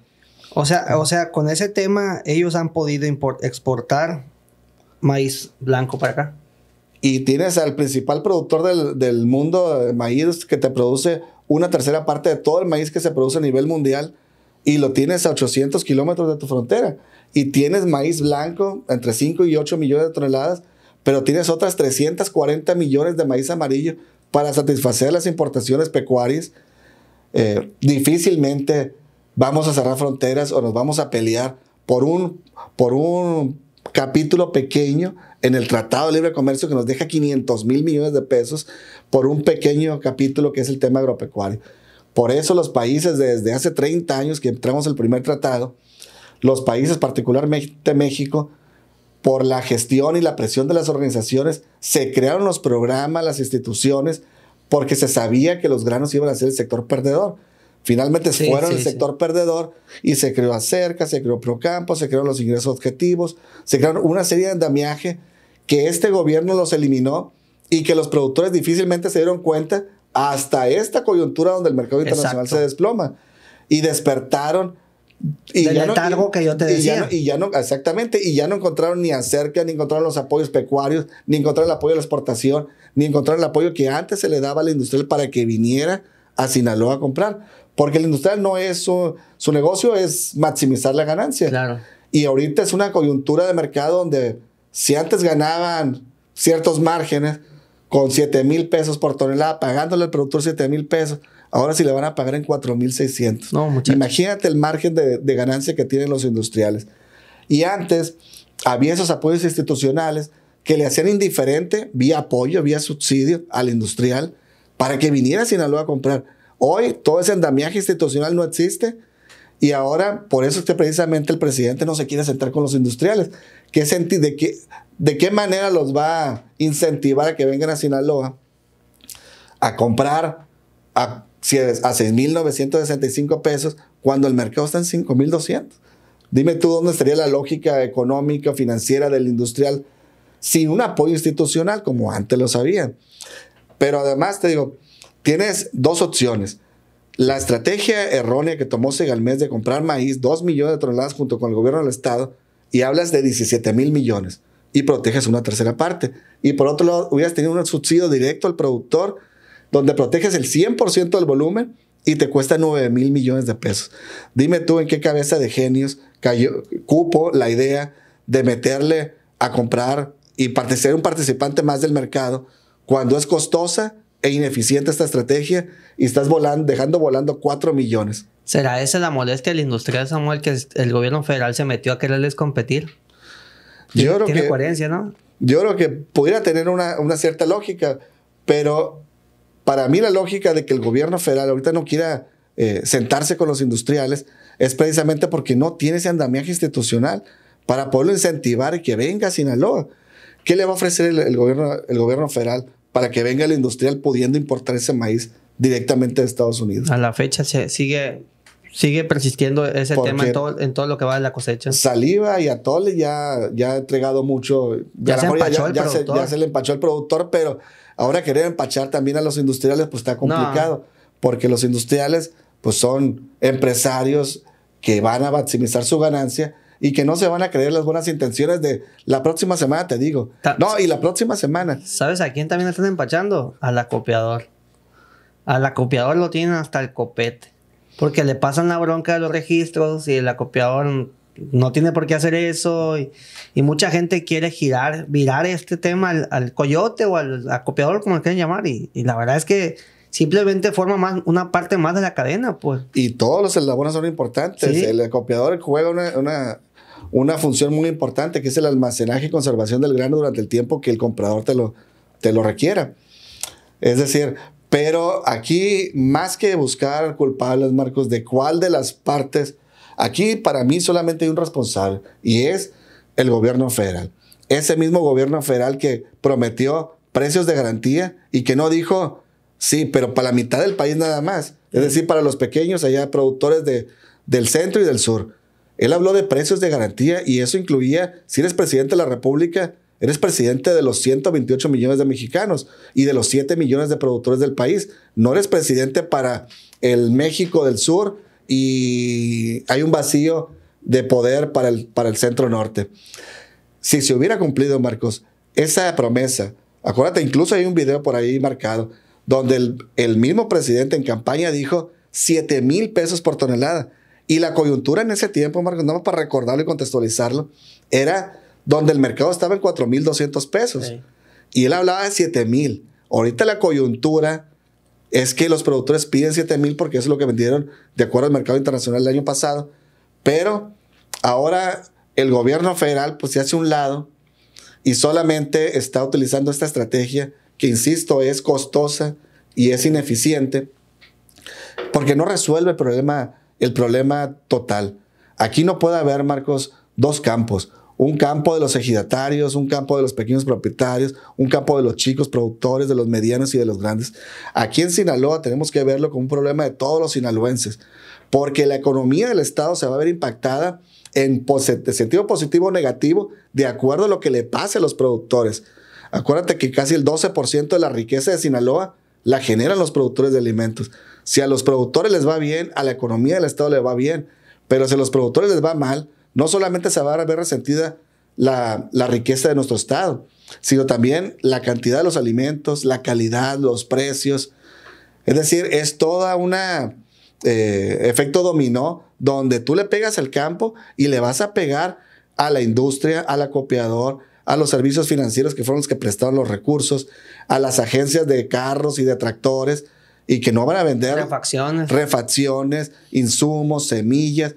O sea, con ese tema, ellos han podido exportar maíz blanco para acá. y tienes al principal productor del mundo de maíz que te produce una tercera parte de todo el maíz que se produce a nivel mundial y lo tienes a 800 kilómetros de tu frontera. Y tienes maíz blanco entre 5 y 8 millones de toneladas, pero tienes otras 340 millones de maíz amarillo para satisfacer las importaciones pecuarias. Difícilmente vamos a cerrar fronteras o nos vamos a pelear por un capítulo pequeño en el Tratado de Libre Comercio que nos deja 500 mil millones de pesos por un pequeño capítulo que es el tema agropecuario. Por eso los países desde hace 30 años que entramos el primer tratado, los países, particularmente México, por la gestión y la presión de las organizaciones, se crearon los programas, las instituciones, porque se sabía que los granos iban a ser el sector perdedor. Finalmente fueron el sector perdedor y se creó Acerca, se creó Procampo, se crearon los ingresos objetivos, se crearon una serie de andamiaje que este gobierno los eliminó y que los productores difícilmente se dieron cuenta hasta esta coyuntura donde el mercado internacional se desploma. Y despertaron. Y del letargo que yo te decía. Exactamente. Y ya no encontraron ni Acerca, ni encontraron los apoyos pecuarios, ni encontraron el apoyo a la exportación, ni encontraron el apoyo que antes se le daba a la industrial para que viniera a Sinaloa a comprar. Porque el industrial no es su negocio es maximizar la ganancia. Claro. Y ahorita es una coyuntura de mercado donde si antes ganaban ciertos márgenes con 7,000 pesos por tonelada, pagándole al productor 7,000 pesos, ahora sí le van a pagar en 4,600. No, muchachos. Imagínate el margen de ganancia que tienen los industriales. Y antes había esos apoyos institucionales que le hacían indiferente vía apoyo, vía subsidio al industrial para que viniera a Sinaloa a comprar. Hoy todo ese andamiaje institucional no existe y ahora por eso es que precisamente el presidente no se quiere sentar con los industriales. ¿De qué manera los va a incentivar a que vengan a Sinaloa a comprar a 6,965 pesos cuando el mercado está en 5,200? Dime tú dónde estaría la lógica económica o financiera del industrial sin un apoyo institucional como antes lo sabían. Pero además te digo, tienes dos opciones. La estrategia errónea que tomó Segalmex de comprar maíz, 2 millones de toneladas junto con el gobierno del estado, y hablas de 17,000 millones y proteges una tercera parte. Y por otro lado, hubieras tenido un subsidio directo al productor donde proteges el 100% del volumen y te cuesta 9,000 millones de pesos. Dime tú en qué cabeza de genios cupo la idea de meterle a comprar y ser un participante más del mercado cuando es costosa e ineficiente esta estrategia y estás dejando volando 4 millones. ¿Será esa la molestia del industrial, Samuel, que el gobierno federal se metió a quererles competir? Tiene coherencia, ¿no? Yo creo que pudiera tener una cierta lógica, pero para mí la lógica de que el gobierno federal ahorita no quiera sentarse con los industriales es precisamente porque no tiene ese andamiaje institucional para poderlo incentivar y que venga a Sinaloa. ¿Qué le va a ofrecer el gobierno federal para que venga el industrial pudiendo importar ese maíz directamente de Estados Unidos? A la fecha sigue persistiendo ese tema en todo lo que va de la cosecha. Saliva y atole ya ha entregado mucho. Ya se le empachó al productor, pero ahora querer empachar también a los industriales pues está complicado. Porque los industriales pues son empresarios que van a maximizar su ganancia y que no se van a creer las buenas intenciones de la próxima semana, te digo. Y la próxima semana. ¿Sabes a quién también están empachando? Al acopiador. Al acopiador lo tienen hasta el copete. Porque le pasan la bronca de los registros y el acopiador no tiene por qué hacer eso. Y mucha gente quiere virar este tema al coyote o al acopiador, como le quieren llamar. Y la verdad es que simplemente forma una parte más de la cadena, pues. Y todos los eslabones son importantes. ¿Sí? El acopiador juega una función muy importante, que es el almacenaje y conservación del grano durante el tiempo que el comprador te lo requiera. Es decir, pero aquí, más que buscar culpables, Marcos, de cuál de las partes, aquí para mí solamente hay un responsable y es el gobierno federal. Ese mismo gobierno federal que prometió precios de garantía y que no dijo, sí, pero para la mitad del país nada más. Es decir, para los pequeños allá productores del centro y del sur. Él habló de precios de garantía y eso incluía, si eres presidente de la República, eres presidente de los 128 millones de mexicanos y de los 7 millones de productores del país. No eres presidente para el México del sur y hay un vacío de poder para el centro norte. Si se hubiera cumplido, Marcos, esa promesa Acuérdate, incluso hay un video por ahí marcado donde el mismo presidente en campaña dijo 7,000 pesos por tonelada. Y la coyuntura en ese tiempo, Marcos, nada más para recordarlo y contextualizarlo, era donde el mercado estaba en 4,200 pesos. Sí. Y él hablaba de 7,000. Ahorita la coyuntura es que los productores piden 7,000 porque eso es lo que vendieron de acuerdo al mercado internacional el año pasado. Pero ahora el gobierno federal pues se hace a un lado y solamente está utilizando esta estrategia que, insisto, es costosa y es ineficiente porque no resuelve el problema total. Aquí no puede haber, Marcos, dos campos. Un campo de los ejidatarios, un campo de los pequeños propietarios, un campo de los chicos productores, de los medianos y de los grandes. Aquí en Sinaloa tenemos que verlo como un problema de todos los sinaloenses, porque la economía del Estado se va a ver impactada en sentido positivo o negativo de acuerdo a lo que le pase a los productores. Acuérdate que casi el 12% de la riqueza de Sinaloa la generan los productores de alimentos. Si a los productores les va bien, a la economía del Estado le va bien, pero si a los productores les va mal, no solamente se va a ver resentida la riqueza de nuestro Estado, sino también la cantidad de los alimentos, la calidad, los precios. Es decir, es toda una efecto dominó donde tú le pegas al campo y le vas a pegar a la industria, al acopiador, a los servicios financieros que fueron los que prestaron los recursos, a las agencias de carros y de tractores y que no van a vender refacciones, insumos, semillas.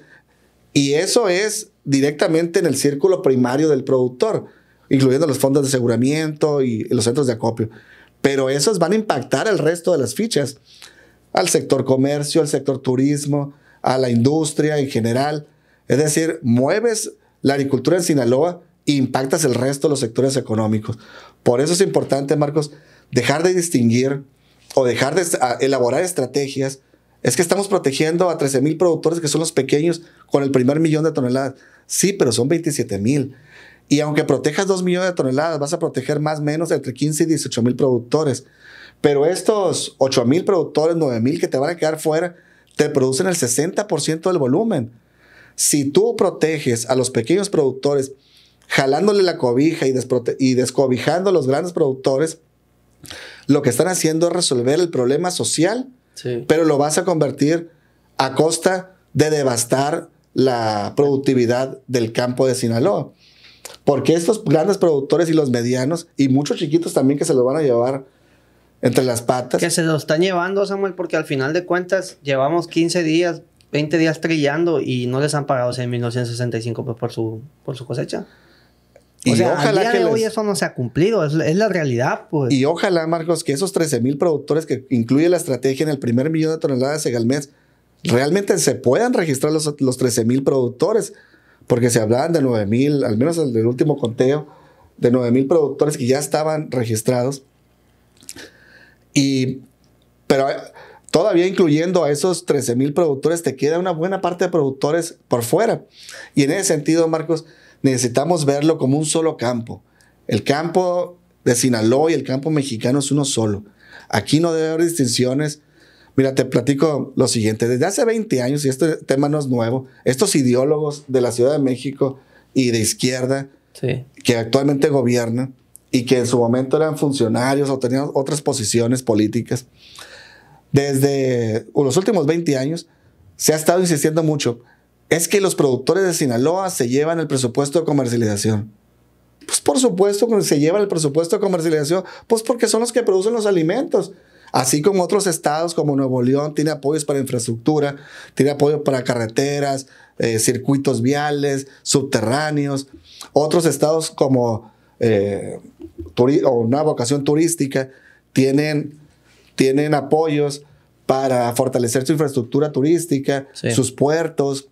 Y eso es directamente en el círculo primario del productor, incluyendo los fondos de aseguramiento y los centros de acopio. Pero esos van a impactar al resto de las fichas, al sector comercio, al sector turismo, a la industria en general. Es decir, mueves la agricultura en Sinaloa e impactas el resto de los sectores económicos. Por eso es importante, Marcos, dejar de distinguir o dejar de elaborar estrategias. Es que estamos protegiendo a 13,000 productores que son los pequeños con el primer 1,000,000 de toneladas. Sí, pero son 27,000. Y aunque protejas 2,000,000 de toneladas, vas a proteger más o menos entre 15 y 18,000 productores. Pero estos 8,000 productores, 9,000 que te van a quedar fuera, te producen el 60% del volumen. Si tú proteges a los pequeños productores, jalándole la cobija y descobijando a los grandes productores, lo que están haciendo es resolver el problema social. Sí. Pero lo vas a convertir a costa de devastar la productividad del campo de Sinaloa. Porque estos grandes productores y los medianos, y muchos chiquitos también que se lo van a llevar entre las patas. Que se lo están llevando, Samuel, porque al final de cuentas llevamos 15 días, 20 días trillando y no les han pagado 6,965 por su cosecha. O sea, ojalá al día de hoy eso no se ha cumplido, es la realidad, pues. Y ojalá, Marcos, que esos 13,000 productores que incluye la estrategia en el primer 1,000,000 de toneladas de Segalmex, realmente se puedan registrar los 13,000 productores, porque se hablaban de 9,000, al menos el último conteo, de 9,000 productores que ya estaban registrados. Pero todavía incluyendo a esos 13,000 productores, te queda una buena parte de productores por fuera. Y en ese sentido, Marcos, necesitamos verlo como un solo campo. El campo de Sinaloa y el campo mexicano es uno solo. Aquí no debe haber distinciones. Mira, te platico lo siguiente. Desde hace 20 años, y este tema no es nuevo, estos ideólogos de la Ciudad de México y de izquierda, sí, que actualmente gobiernan y que en su momento eran funcionarios o tenían otras posiciones políticas, desde los últimos 20 años se ha estado insistiendo mucho. Es que los productores de Sinaloa se llevan el presupuesto de comercialización. Pues por supuesto que se llevan el presupuesto de comercialización, pues porque son los que producen los alimentos. Así como otros estados como Nuevo León tiene apoyos para infraestructura, tiene apoyo para carreteras, circuitos viales, subterráneos. Otros estados como una vocación turística tienen apoyos para fortalecer su infraestructura turística, sí, sus puertos.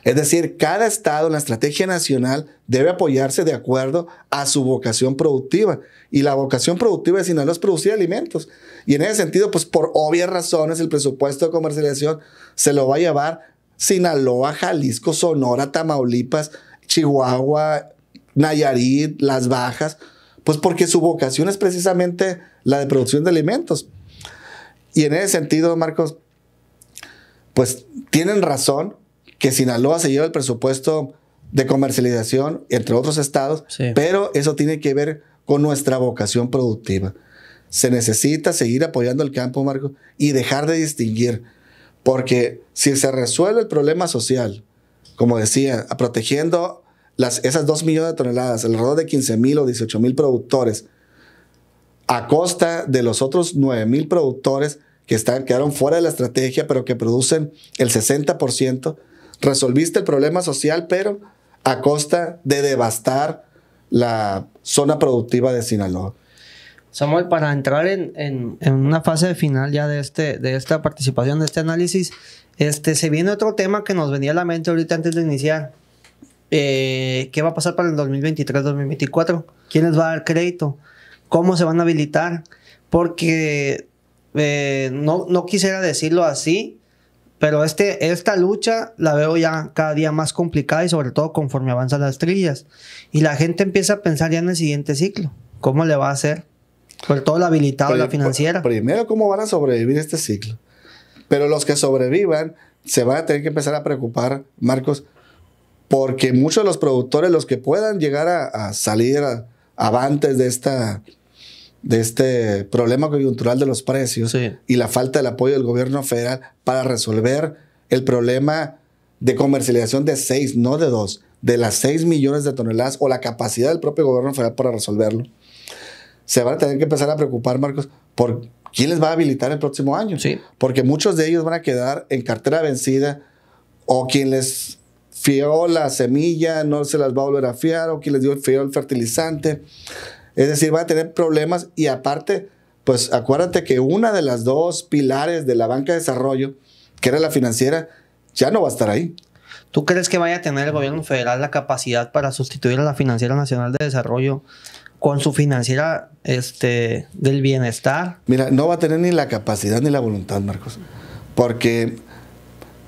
Es decir, cada estado en la estrategia nacional debe apoyarse de acuerdo a su vocación productiva. Y la vocación productiva de Sinaloa es producir alimentos. Y en ese sentido, pues por obvias razones, el presupuesto de comercialización se lo va a llevar Sinaloa, Jalisco, Sonora, Tamaulipas, Chihuahua, Nayarit, Las Bajas, pues porque su vocación es precisamente la de producción de alimentos. Y en ese sentido, Marcos, pues tienen razón que Sinaloa se lleva el presupuesto de comercialización, entre otros estados, sí, pero eso tiene que ver con nuestra vocación productiva. Se necesita seguir apoyando el campo, Marcos, y dejar de distinguir. Porque si se resuelve el problema social, como decía, protegiendo esas 2 millones de toneladas, alrededor de 15,000 o 18,000 productores, a costa de los otros 9,000 productores que quedaron fuera de la estrategia, pero que producen el 60%, resolviste el problema social, pero a costa de devastar la zona productiva de Sinaloa. Samuel, para entrar en una fase final ya de esta participación, de este análisis, se viene otro tema que nos venía a la mente ahorita antes de iniciar. ¿Qué va a pasar para el 2023-2024? ¿Quién les va a dar crédito? ¿Cómo se van a habilitar? Porque no quisiera decirlo así, pero esta lucha la veo ya cada día más complicada y sobre todo conforme avanzan las trillas. Y la gente empieza a pensar ya en el siguiente ciclo. ¿Cómo le va a hacer? Sobre todo la habilitada, la financiera. Primero, ¿cómo van a sobrevivir este ciclo? Pero los que sobrevivan se van a tener que empezar a preocupar, Marcos, porque muchos de los productores, los que puedan llegar a salir avantes de este problema coyuntural de los precios, sí, y la falta del apoyo del gobierno federal para resolver el problema de comercialización de 6, no de 2, de las 6 millones de toneladas o la capacidad del propio gobierno federal para resolverlo, se van a tener que empezar a preocupar, Marcos, por quién les va a habilitar el próximo año. Sí. Porque muchos de ellos van a quedar en cartera vencida, o quien les fió la semilla no se las va a volver a fiar, o quien les fió el fertilizante. Es decir, van a tener problemas. Y aparte, pues acuérdate que una de las 2 pilares de la banca de desarrollo, que era la financiera, ya no va a estar ahí. ¿Tú crees que vaya a tener el gobierno federal la capacidad para sustituir a la Financiera Nacional de Desarrollo con su financiera del bienestar? Mira, no va a tener ni la capacidad ni la voluntad, Marcos. Porque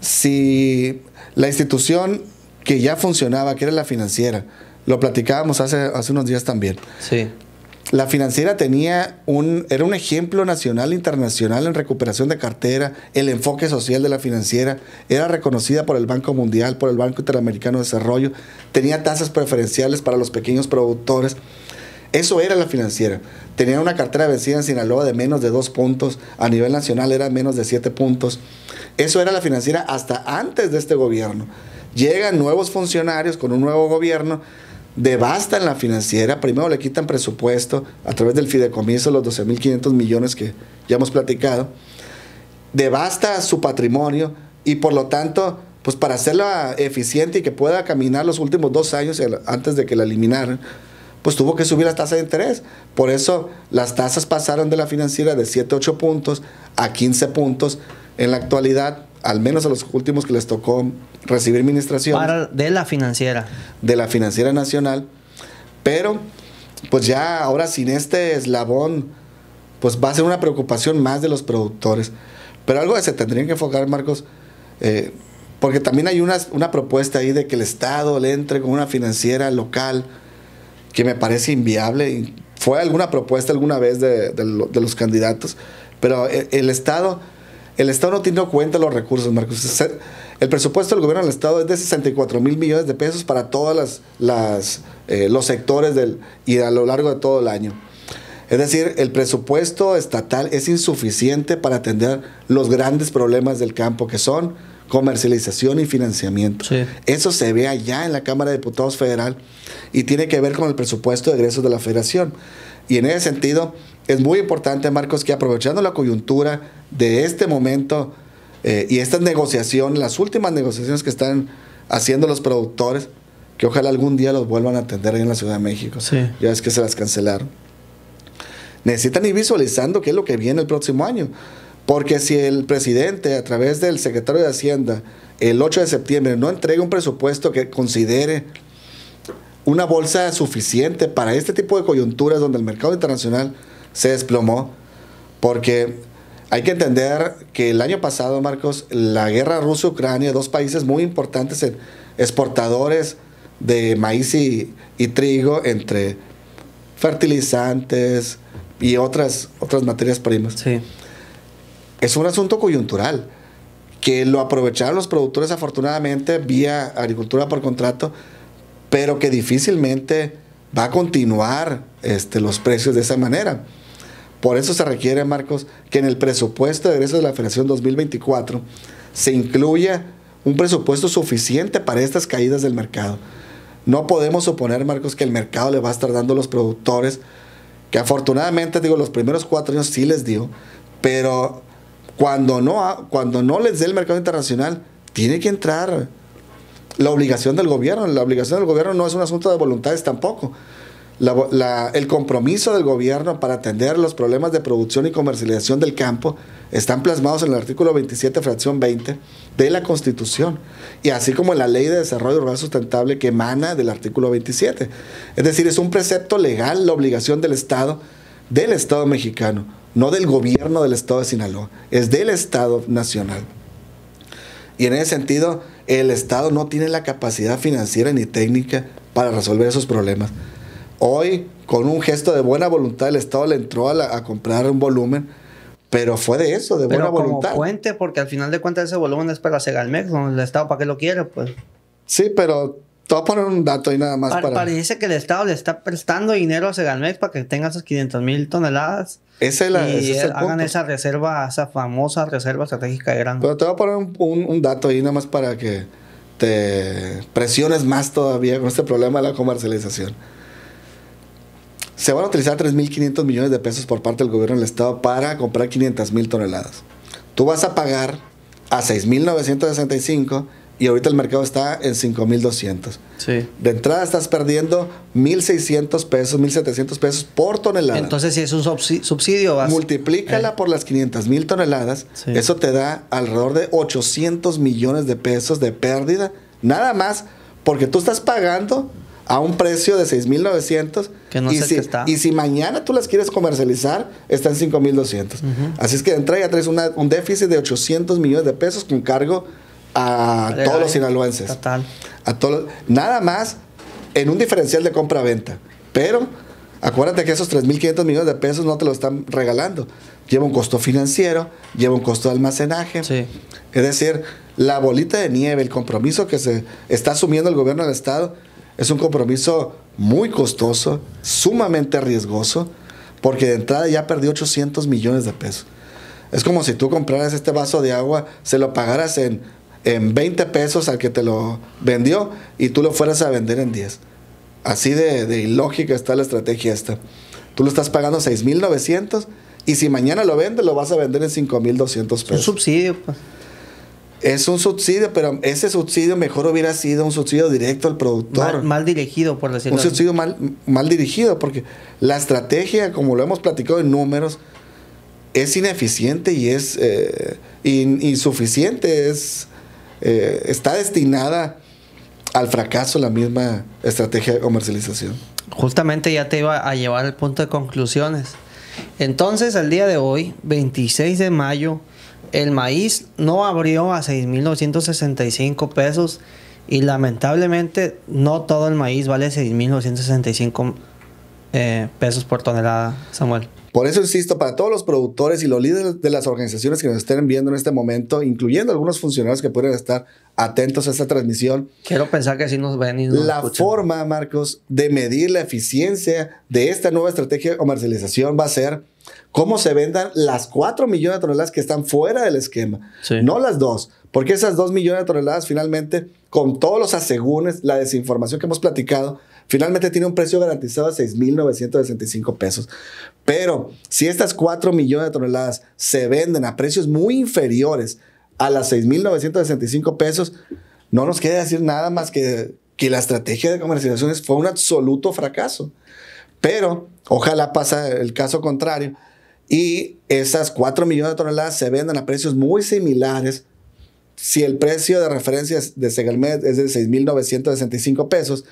si la institución que ya funcionaba, que era la financiera, lo platicábamos hace unos días también. Sí. La financiera era un ejemplo nacional e internacional en recuperación de cartera. El enfoque social de la financiera era reconocida por el Banco Mundial, por el Banco Interamericano de Desarrollo. Tenía tasas preferenciales para los pequeños productores. Eso era la financiera. Tenía una cartera vencida en Sinaloa de menos de 2 puntos. A nivel nacional era menos de 7 puntos. Eso era la financiera hasta antes de este gobierno. Llegan nuevos funcionarios con un nuevo gobierno, devastan la financiera. Primero le quitan presupuesto a través del fideicomiso, los 12,500 millones que ya hemos platicado. Devasta su patrimonio y por lo tanto, pues para hacerla eficiente y que pueda caminar los últimos 2 años antes de que la eliminaran, pues tuvo que subir las tasas de interés. Por eso las tasas pasaron de la financiera de 7, 8 puntos a 15 puntos. En la actualidad, al menos a los últimos que les tocó recibir administración. De la financiera. De la Financiera Nacional. Pero, pues ya ahora sin este eslabón, pues va a ser una preocupación más de los productores. Pero algo que se tendrían que enfocar, Marcos, porque también hay una propuesta ahí de que el Estado le entre con una financiera local, que me parece inviable. Y fue alguna propuesta alguna vez de los candidatos, pero el Estado no tiene en cuenta los recursos, Marcos. El presupuesto del gobierno del Estado es de 64,000 millones de pesos para todos los sectores y a lo largo de todo el año. Es decir, el presupuesto estatal es insuficiente para atender los grandes problemas del campo, que son comercialización y financiamiento. Sí. Eso se ve allá en la Cámara de Diputados Federal y tiene que ver con el presupuesto de egresos de la Federación. Y en ese sentido, es muy importante, Marcos, que aprovechando la coyuntura de este momento y estas negociaciones, las últimas negociaciones que están haciendo los productores, que ojalá algún día los vuelvan a atender ahí en la Ciudad de México. Sí. Ya es que se las cancelaron. Necesitan ir visualizando qué es lo que viene el próximo año. Porque si el presidente, a través del secretario de Hacienda, el 8 de septiembre no entrega un presupuesto que considere una bolsa suficiente para este tipo de coyunturas donde el mercado internacional se desplomó, porque hay que entender que el año pasado, Marcos, la guerra Rusia-Ucrania, 2 países muy importantes exportadores de maíz y trigo, entre fertilizantes y otras materias primas. Sí. Es un asunto coyuntural que lo aprovecharon los productores afortunadamente vía agricultura por contrato, pero que difícilmente va a continuar los precios de esa manera. Por eso se requiere, Marcos, que en el presupuesto de egresos de la Federación 2024 se incluya un presupuesto suficiente para estas caídas del mercado. No podemos suponer, Marcos, que el mercado le va a estar dando a los productores, que afortunadamente, los primeros 4 años sí les dio, pero cuando no les dé el mercado internacional, tiene que entrar la obligación del gobierno. La obligación del gobierno no es un asunto de voluntades tampoco. El compromiso del gobierno para atender los problemas de producción y comercialización del campo están plasmados en el artículo 27, fracción 20 de la Constitución, y así como en la Ley de Desarrollo Rural Sustentable que emana del artículo 27. Es decir, es un precepto legal la obligación del Estado mexicano, no del gobierno del Estado de Sinaloa, es del Estado nacional. Y en ese sentido, el Estado no tiene la capacidad financiera ni técnica para resolver esos problemas. Hoy, con un gesto de buena voluntad, el Estado le entró a comprar un volumen, pero fue de eso, de buena voluntad. Como puente, porque al final de cuentas ese volumen es para Segalmex, ¿no? El Estado, ¿para qué lo quiere? Pues. Sí, pero te voy a poner un dato ahí nada más Parece que el Estado le está prestando dinero a Segalmex para que tenga esas 500,000 toneladas. Ese es el hagan punto. esa reserva, esa famosa reserva estratégica de grano. Pero te voy a poner un dato ahí nada más para que te presiones más todavía con este problema de la comercialización. Se van a utilizar 3.500 millones de pesos por parte del gobierno del Estado para comprar 500,000 toneladas. Tú vas a pagar a 6.965 y ahorita el mercado está en 5.200. Sí. De entrada estás perdiendo 1.600 pesos, 1.700 pesos por tonelada. Entonces, si es un subsidio, multiplícala por las 500,000 toneladas. Sí. Eso te da alrededor de 800 millones de pesos de pérdida. Nada más porque tú estás pagando a un precio de 6.900. Que no sé qué está. Y si mañana tú las quieres comercializar, está en 5.200. Así es que de entrada ya traes un déficit de 800 millones de pesos con cargo a todos los sinaloenses. Total. Nada más en un diferencial de compra-venta. Pero acuérdate que esos 3.500 millones de pesos no te lo están regalando. Lleva un costo financiero, lleva un costo de almacenaje. Sí. Es decir, la bolita de nieve, el compromiso que se está asumiendo el gobierno del Estado, es un compromiso muy costoso, sumamente riesgoso, porque de entrada ya perdió 800 millones de pesos. Es como si tú compraras este vaso de agua, se lo pagaras en 20 pesos al que te lo vendió y tú lo fueras a vender en 10. Así de ilógica está la estrategia esta. Tú lo estás pagando 6.900 y si mañana lo vendes, lo vas a vender en 5.200 pesos. Un subsidio, pues. Es un subsidio, pero ese subsidio mejor hubiera sido un subsidio directo al productor. Mal dirigido, por decirlo así. Un subsidio mal dirigido, porque la estrategia, como lo hemos platicado en números, es ineficiente y es insuficiente. Está destinada al fracaso la misma estrategia de comercialización. Justamente ya te iba a llevar al punto de conclusiones. Entonces, el día de hoy, 26 de mayo, el maíz no abrió a 6.965 pesos y lamentablemente no todo el maíz vale 6.965 pesos por tonelada, Samuel. Por eso insisto, para todos los productores y los líderes de las organizaciones que nos estén viendo en este momento, incluyendo algunos funcionarios que pueden estar atentos a esta transmisión. Quiero pensar que sí nos ven y nos escuchan. Forma, Marcos, de medir la eficiencia de esta nueva estrategia de comercialización va a ser cómo se vendan las 4 millones de toneladas que están fuera del esquema. Sí. No las 2, porque esas 2 millones de toneladas finalmente, con todos los asegúnes, la desinformación que hemos platicado, finalmente tiene un precio garantizado de 6.965 pesos. Pero si estas 4 millones de toneladas se venden a precios muy inferiores a las 6.965 pesos, no nos queda decir nada más que la estrategia de comercialización fue un absoluto fracaso. Pero ojalá pase el caso contrario y esas 4 millones de toneladas se vendan a precios muy similares. Si el precio de referencia de Segalmex es de 6.965 pesos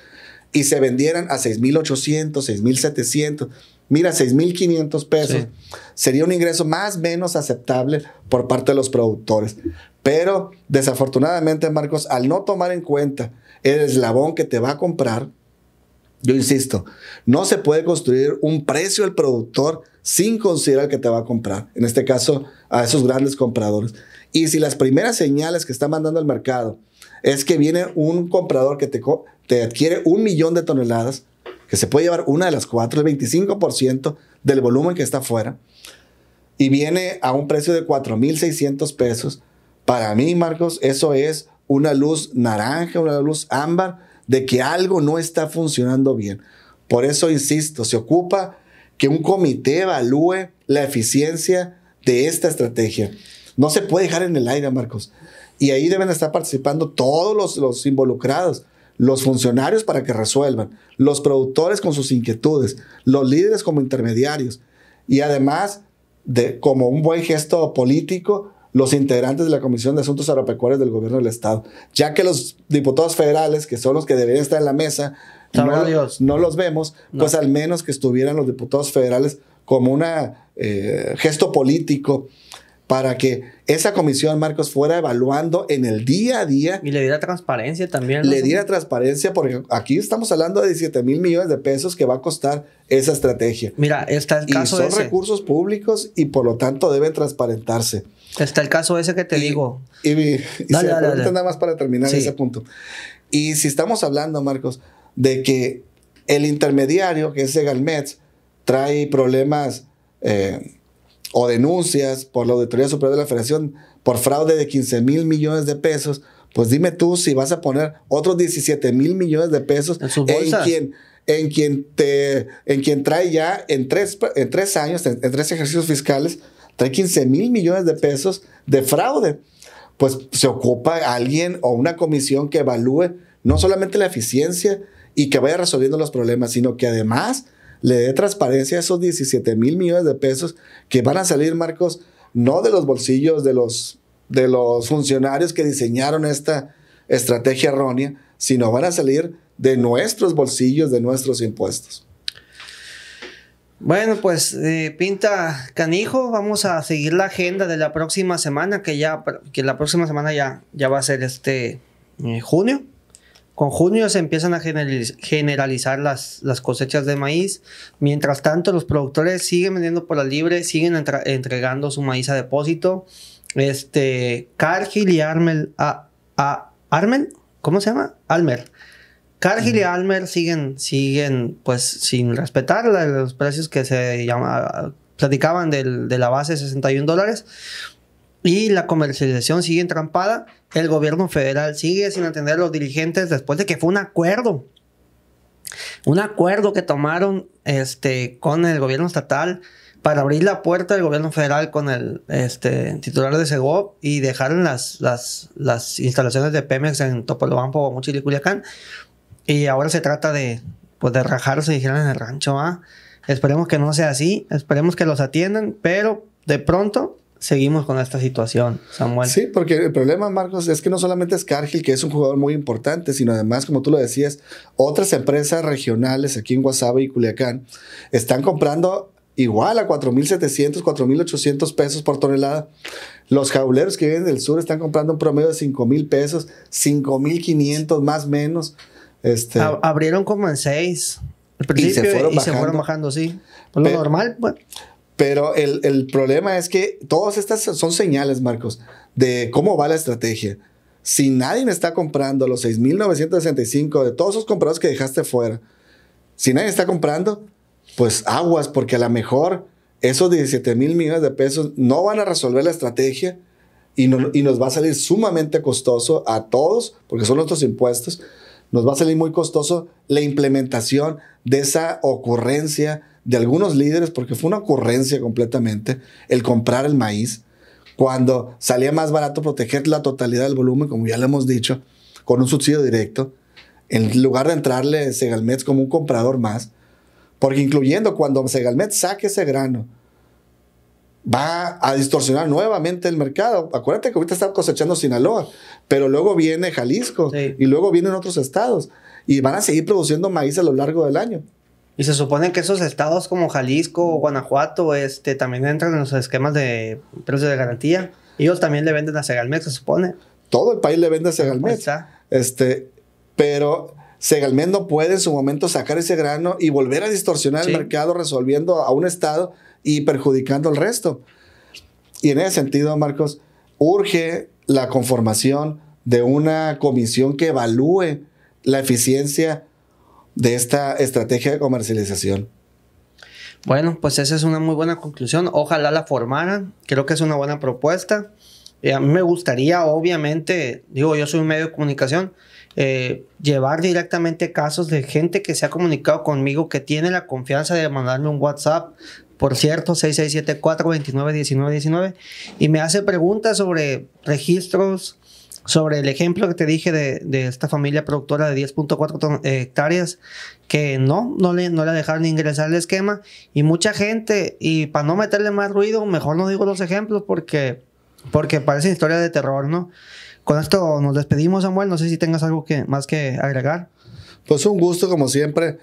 y se vendieran a 6.800, 6.700, mira, 6.500 pesos, sí, sería un ingreso más o menos aceptable por parte de los productores. Pero desafortunadamente, Marcos, al no tomar en cuenta el eslabón que te va a comprar, yo insisto, no se puede construir un precio al productor sin considerar el que te va a comprar. En este caso, a esos grandes compradores. Y si las primeras señales que está mandando el mercado es que viene un comprador que te adquiere 1 millón de toneladas, que se puede llevar una de las cuatro, el 25% del volumen que está afuera, y viene a un precio de 4,600 pesos. Para mí, Marcos, eso es una luz naranja, una luz ámbar de que algo no está funcionando bien. Por eso, insisto, se ocupa que un comité evalúe la eficiencia de esta estrategia. No se puede dejar en el aire, Marcos. Y ahí deben estar participando todos los involucrados, los funcionarios para que resuelvan, los productores con sus inquietudes, los líderes como intermediarios y además, como un buen gesto político, los integrantes de la Comisión de Asuntos Agropecuarios del Gobierno del Estado, ya que los diputados federales, que son los que deberían estar en la mesa, no los vemos, pues al menos que estuvieran los diputados federales como un gesto político para que esa comisión, Marcos, fuera evaluando en el día a día. Y le diera transparencia también, ¿no? Le diera transparencia, porque aquí estamos hablando de 17,000 millones de pesos que va a costar esa estrategia. Mira, está el caso y son recursos públicos y por lo tanto deben transparentarse. Está el caso ese que te digo. Dale. Nada más para terminar ese punto. Y si estamos hablando, Marcos, de que el intermediario, que es Segalmex, trae problemas o denuncias por la Auditoría Superior de la Federación por fraude de 15,000 millones de pesos, pues dime tú si vas a poner otros 17,000 millones de pesos en quien trae ya en tres años, en 3 ejercicios fiscales, trae 15,000 millones de pesos de fraude. Pues se ocupa alguien o una comisión que evalúe no solamente la eficiencia y que vaya resolviendo los problemas, sino que además le dé transparencia a esos 17,000 millones de pesos que van a salir, Marcos, no de los bolsillos de los funcionarios que diseñaron esta estrategia errónea, sino van a salir de nuestros bolsillos, de nuestros impuestos. Bueno, pues pinta canijo. Vamos a seguir la agenda de la próxima semana, que la próxima semana ya va a ser junio. Con junio se empiezan a generalizar las cosechas de maíz. Mientras tanto, los productores siguen vendiendo por la libre, siguen entregando su maíz a depósito. Cargill y Armel, ¿cómo se llama? Almer. Cargill y Almer siguen pues sin respetar los precios que platicaban de la base de $61. Y la comercialización sigue entrampada. El gobierno federal sigue sin atender a los dirigentes después de que fue un acuerdo que tomaron con el gobierno estatal para abrir la puerta del gobierno federal con el titular de Segov y dejar las instalaciones de Pemex en Topolobampo, Guamuchil y Culiacán. Y ahora se trata de rajarse, dijeron en el rancho. Esperemos que no sea así, esperemos que los atiendan, pero de pronto seguimos con esta situación, Samuel. Sí, porque el problema, Marcos, es que no solamente es Cargill, que es un jugador muy importante, sino además, como tú lo decías, otras empresas regionales aquí en Guasave y Culiacán están comprando igual a 4,700, 4,800 pesos por tonelada. Los jauleros que vienen del sur están comprando un promedio de 5,000 pesos, 5,500 más o menos. Abrieron como en 6 al principio y se fueron bajando, sí. Por lo normal, bueno. Pero el problema es que todas estas son señales, Marcos, de cómo va la estrategia. Si nadie está comprando los 6,965 de todos esos compradores que dejaste fuera, si nadie está comprando, pues aguas, porque a lo mejor esos 17,000 millones de pesos no van a resolver la estrategia y nos va a salir sumamente costoso a todos, porque son nuestros impuestos. Nos va a salir muy costoso la implementación de esa ocurrencia de algunos líderes, porque fue una ocurrencia completamente el comprar el maíz, cuando salía más barato proteger la totalidad del volumen, como ya lo hemos dicho, con un subsidio directo, en lugar de entrarle Segalmex como un comprador más, porque incluyendo cuando Segalmex saque ese grano, va a distorsionar nuevamente el mercado. Acuérdate que ahorita está cosechando Sinaloa, pero luego viene Jalisco, sí, y luego vienen otros estados, y van a seguir produciendo maíz a lo largo del año. Y se supone que esos estados como Jalisco o Guanajuato también entran en los esquemas de precios de garantía. Ellos también le venden a Segalmex, se supone. Todo el país le vende a Segalmex. Pero Segalmex no puede en su momento sacar ese grano y volver a distorsionar el mercado, resolviendo a un estado y perjudicando al resto. Y en ese sentido, Marcos, urge la conformación de una comisión que evalúe la eficiencia de esta estrategia de comercialización. Bueno, pues esa es una muy buena conclusión. Ojalá la formaran. Creo que es una buena propuesta. A mí me gustaría, obviamente, digo, yo soy un medio de comunicación, llevar directamente casos de gente que se ha comunicado conmigo, que tiene la confianza de mandarme un WhatsApp, por cierto, 6674-291919, y me hace preguntas sobre registros, sobre el ejemplo que te dije de esta familia productora de 10.4 hectáreas, que no la dejaron ingresar al esquema, y mucha gente, y para no meterle más ruido, mejor no digo los ejemplos porque parece historia de terror, ¿no? Con esto nos despedimos, Samuel. No sé si tengas algo más que agregar. Pues un gusto, como siempre,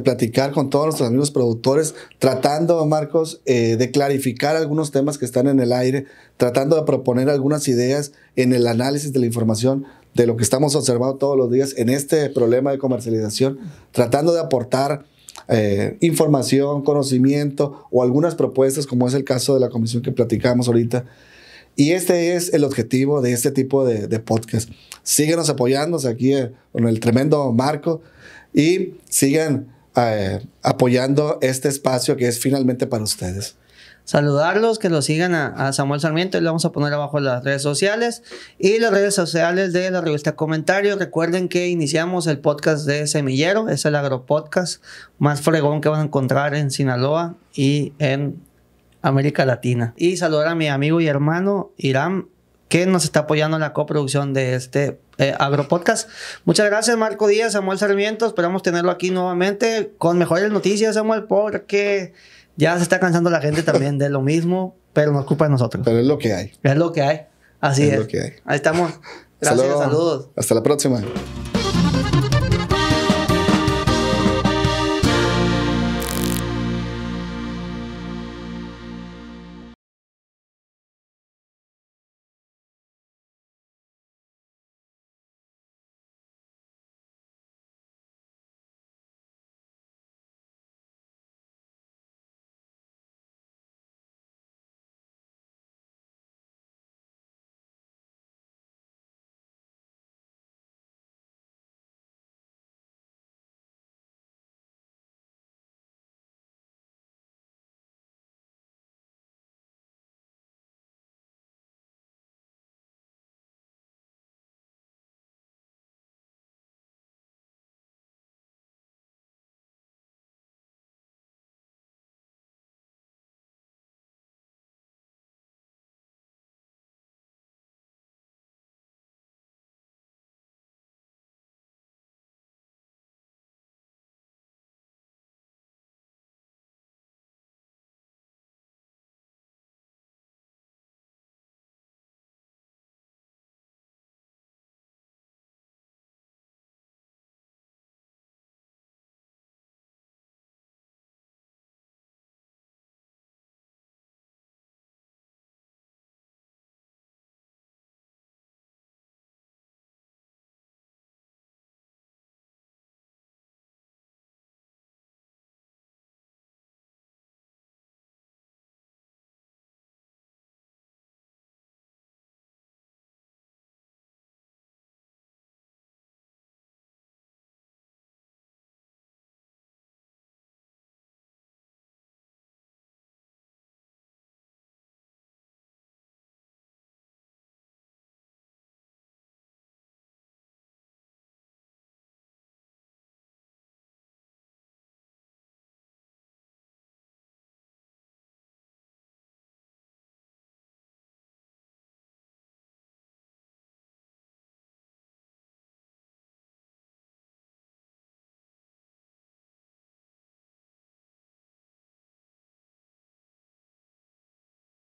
platicar con todos nuestros amigos productores, tratando, Marcos, de clarificar algunos temas que están en el aire, tratando de proponer algunas ideas en el análisis de la información de lo que estamos observando todos los días en este problema de comercialización, tratando de aportar información, conocimiento o algunas propuestas, como es el caso de la comisión que platicamos ahorita. Y este es el objetivo de este tipo de podcast. Síguenos apoyándonos aquí con el tremendo Marco y sigan apoyando este espacio que es finalmente para ustedes. Saludarlos, que lo sigan a Samuel Sarmiento, y le vamos a poner abajo las redes sociales y las redes sociales de la revista Comentarios. Recuerden que iniciamos el podcast de Semillero, es el agropodcast más fregón que van a encontrar en Sinaloa y en América Latina. Y saludar a mi amigo y hermano Irán, que nos está apoyando en la coproducción de este agropodcast. Muchas gracias, Marco Díaz, Samuel Sarmiento. Esperamos tenerlo aquí nuevamente con mejores noticias, Samuel, porque ya se está cansando la gente también de lo mismo, pero nos culpa de nosotros. Pero es lo que hay. Es lo que hay. Así es. Lo que hay. Ahí estamos. Gracias, saludos. Hasta la próxima.